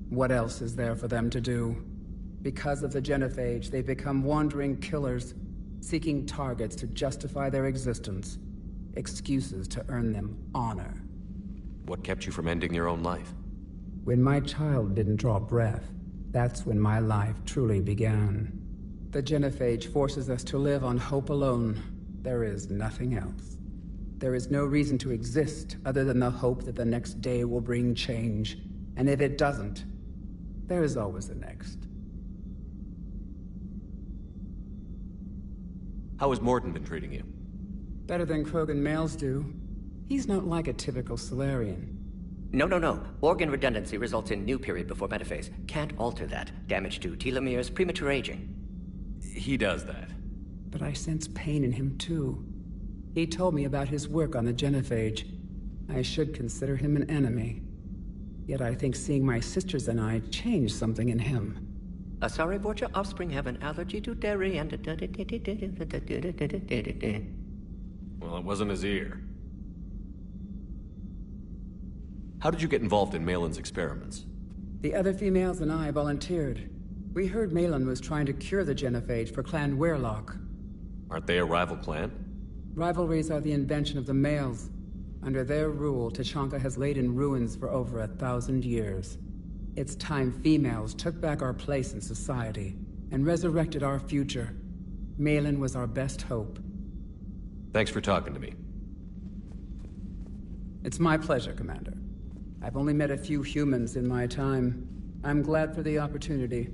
What else is there for them to do? Because of the Genophage, they become wandering killers, seeking targets to justify their existence. Excuses to earn them honor. What kept you from ending your own life? When my child didn't draw breath, that's when my life truly began. The Genophage forces us to live on hope alone. There is nothing else. There is no reason to exist other than the hope that the next day will bring change. And if it doesn't, there is always the next. How has Mordin been treating you? Better than Krogan males do. He's not like a typical Solarian. No. Organ redundancy results in new period before metaphase. Can't alter that. Damage to telomeres, premature aging. He does that. But I sense pain in him too. He told me about his work on the Genophage. I should consider him an enemy. Yet I think seeing my sisters and I changed something in him. Asari Borgia offspring have an allergy to dairy and... Well, it wasn't his ear. How did you get involved in Malin's experiments? The other females and I volunteered. We heard Malin was trying to cure the Genophage for Clan Weirlock. Aren't they a rival clan? Rivalries are the invention of the males. Under their rule, Tuchanka has laid in ruins for over 1,000 years. It's time females took back our place in society and resurrected our future. Malin was our best hope. Thanks for talking to me. It's my pleasure, Commander. I've only met a few humans in my time. I'm glad for the opportunity.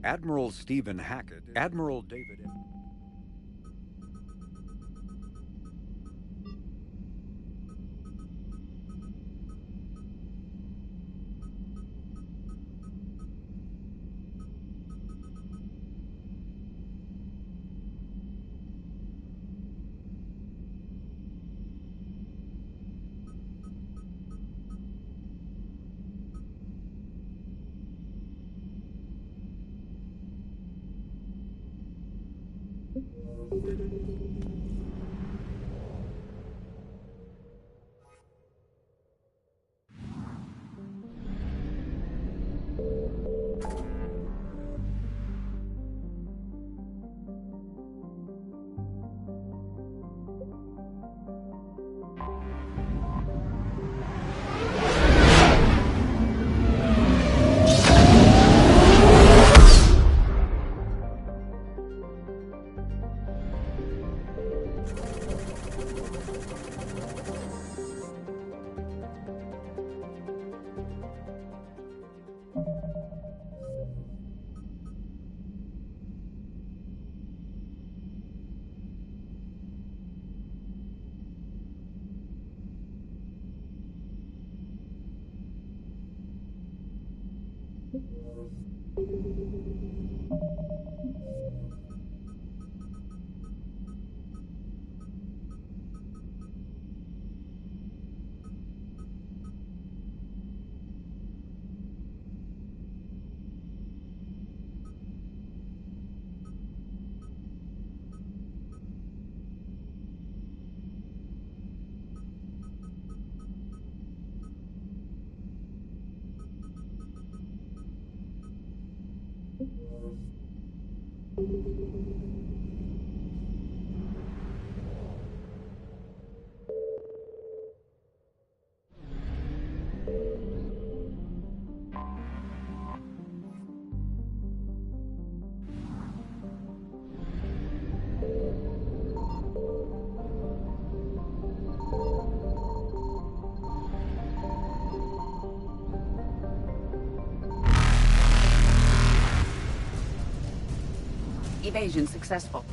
Admiral Stephen Hackett, Admiral David... Evasion successful.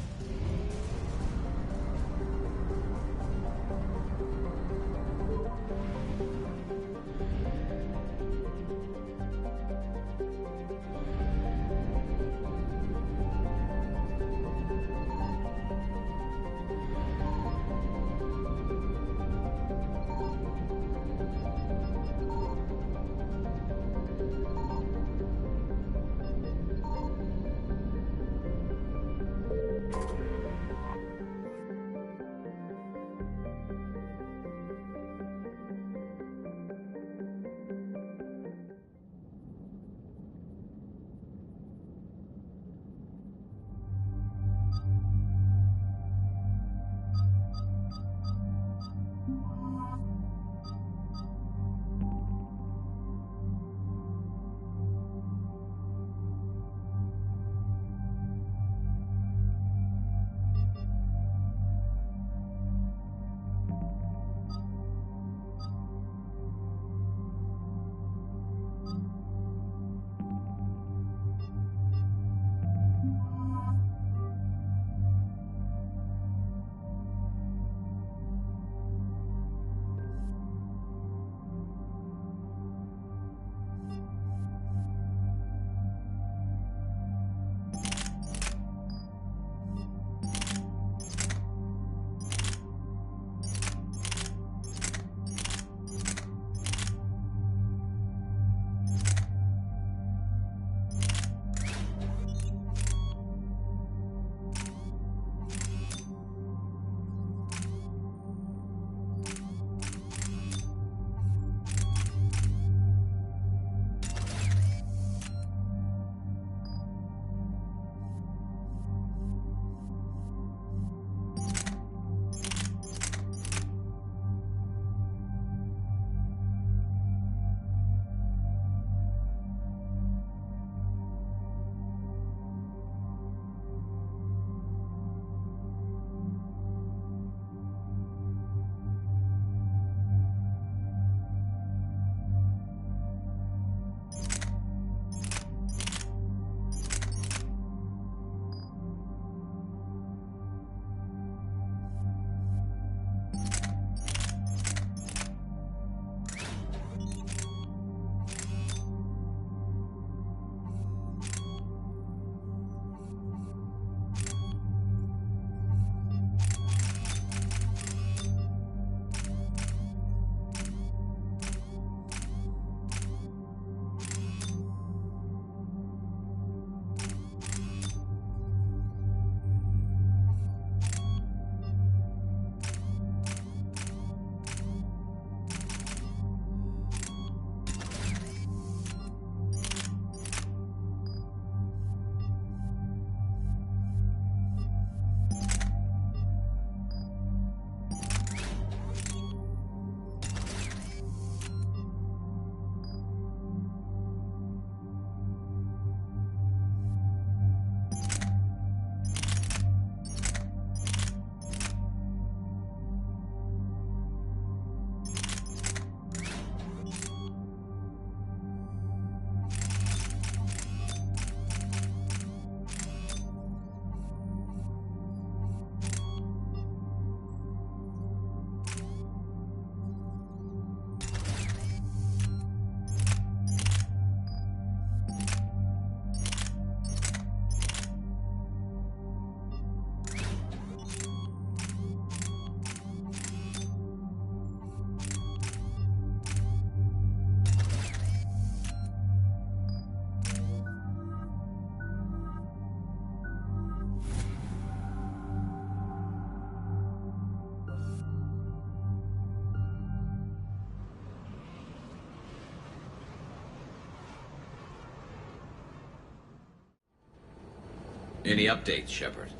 Any updates, Shepard?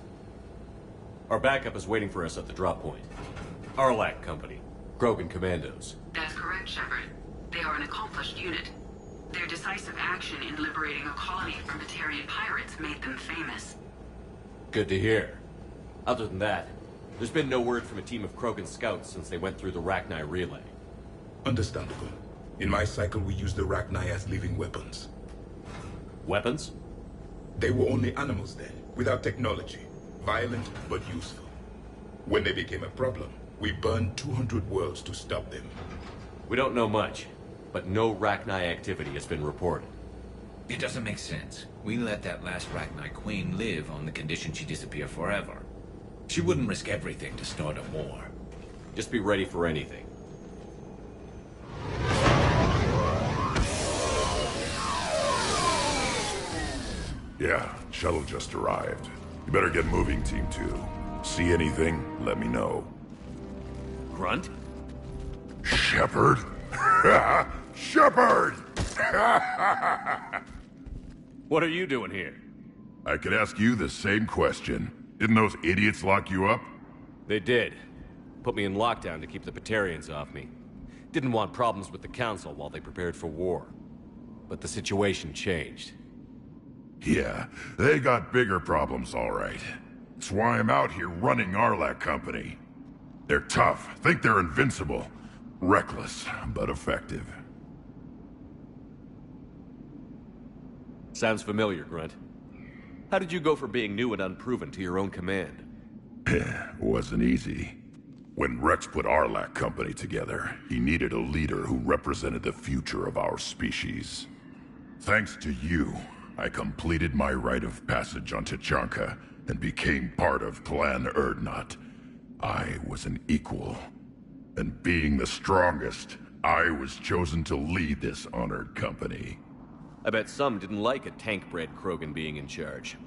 Our backup is waiting for us at the drop point. Arlac Company. Krogan Commandos. That's correct, Shepard. They are an accomplished unit. Their decisive action in liberating a colony from Batarian pirates made them famous. Good to hear. Other than that, there's been no word from a team of Krogan scouts since they went through the Rachni relay. Understandable. In my cycle, we use the Rachni as living weapons. Weapons? They were only animals then, without technology. Violent, but useful. When they became a problem, we burned 200 worlds to stop them. We don't know much, but no Rachni activity has been reported. It doesn't make sense. We let that last Rachni queen live on the condition she disappear forever. She wouldn't risk everything to start a war. Just be ready for anything. Yeah, shuttle just arrived. You better get moving, Team 2. See anything, let me know. Grunt? Shepard? Shepard! What are you doing here? I could ask you the same question. Didn't those idiots lock you up? They did. Put me in lockdown to keep the Batarians off me. Didn't want problems with the Council while they prepared for war. But the situation changed. Yeah, they got bigger problems, all right. That's why I'm out here running Arlac Company. They're tough, think they're invincible. Reckless, but effective. Sounds familiar, Grunt. How did you go from being new and unproven to your own command? Wasn't easy. When Rex put Arlac Company together, he needed a leader who represented the future of our species. Thanks to you, I completed my rite of passage on Tachanka and became part of Plan Urdnot. I was an equal. And being the strongest, I was chosen to lead this honored company. I bet some didn't like a tank-bred Krogan being in charge.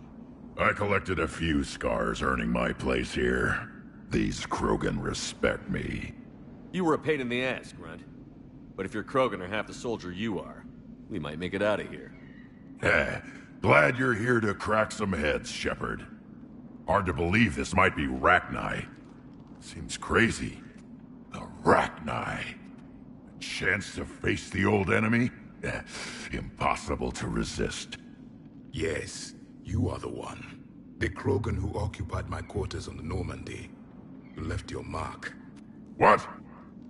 I collected a few scars earning my place here. These Krogan respect me. You were a pain in the ass, Grunt. But if your Krogan are half the soldier you are, we might make it out of here. Glad you're here to crack some heads, Shepard. Hard to believe this might be Rachni. Seems crazy. The Rachni. A chance to face the old enemy? Impossible to resist. Yes, you are the one. The Krogan who occupied my quarters on the Normandy. You left your mark. What?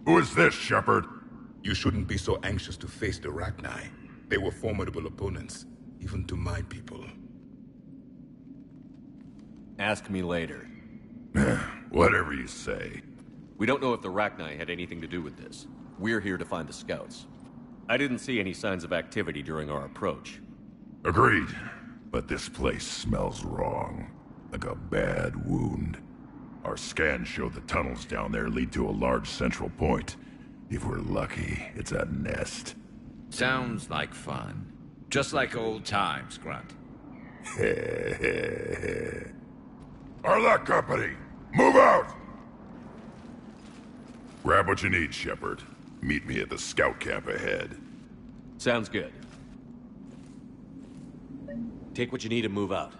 Who is this, Shepard? You shouldn't be so anxious to face the Rachni. They were formidable opponents, even to my people. Ask me later. Whatever you say. We don't know if the Rachni had anything to do with this. We're here to find the scouts. I didn't see any signs of activity during our approach. Agreed. But this place smells wrong. Like a bad wound. Our scans show the tunnels down there lead to a large central point. If we're lucky, it's a nest. Sounds like fun. Just like old times, Grunt. Arlac Company, move out! Grab what you need, Shepard. Meet me at the scout camp ahead. Sounds good. Take what you need and move out.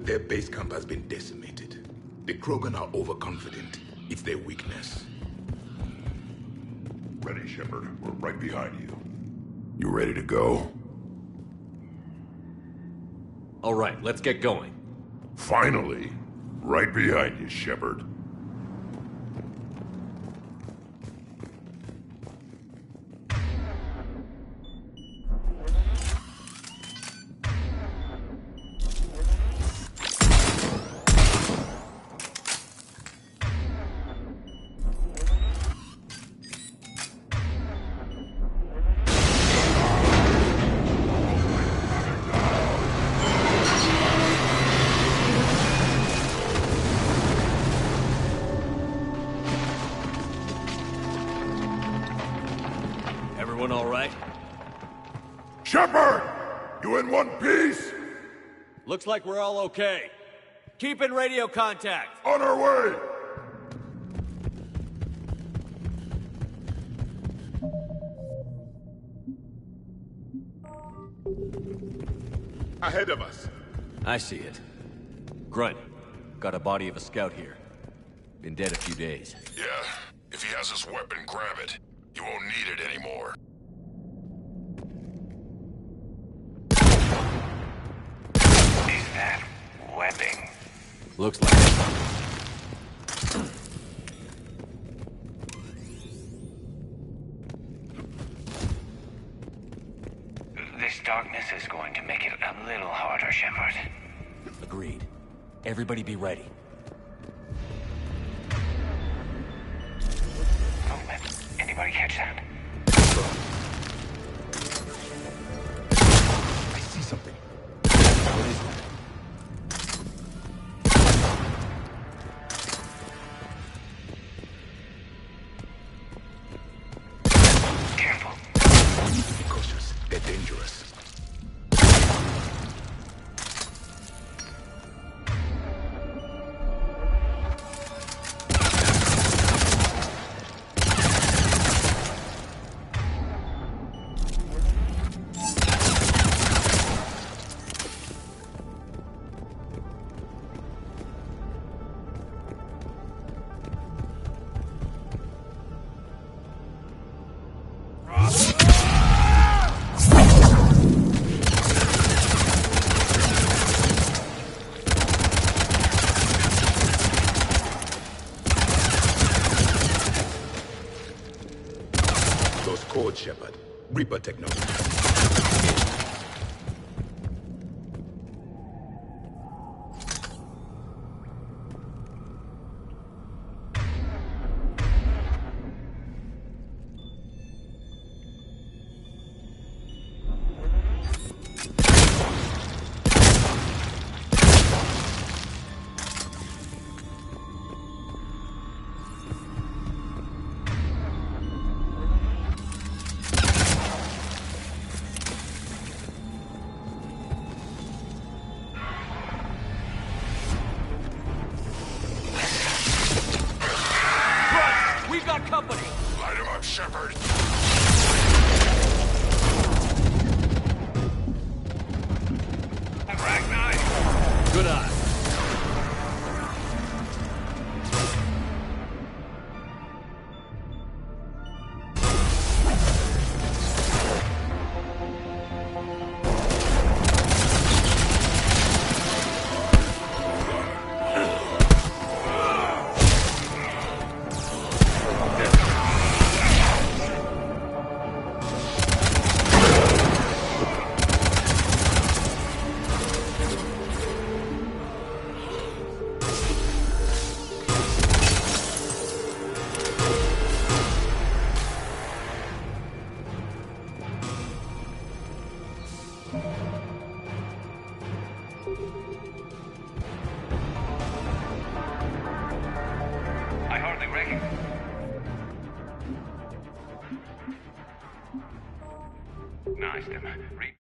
Their base camp has been decimated. The Krogan are overconfident. It's their weakness. Ready, Shepard. We're right behind you. You ready to go? All right, let's get going. Finally. Right behind you, Shepard. Shepard! You in one piece? Looks like we're all okay. Keep in radio contact. On our way! Ahead of us. I see it. Grunt, got a body of a scout here. Been dead a few days. Yeah. If he has his weapon, grab it. You won't need it anymore. Is that webbing? Looks like it. This darkness is going to make it a little harder, Shepard. Agreed. Everybody be ready. Movement. Anybody catch that? I see something. What is that? Careful. Be cautious. They're dangerous. Those codes, Shepard. Reaper technology. Company! Light him up, Shepard! Good eye. I hardly recognize them.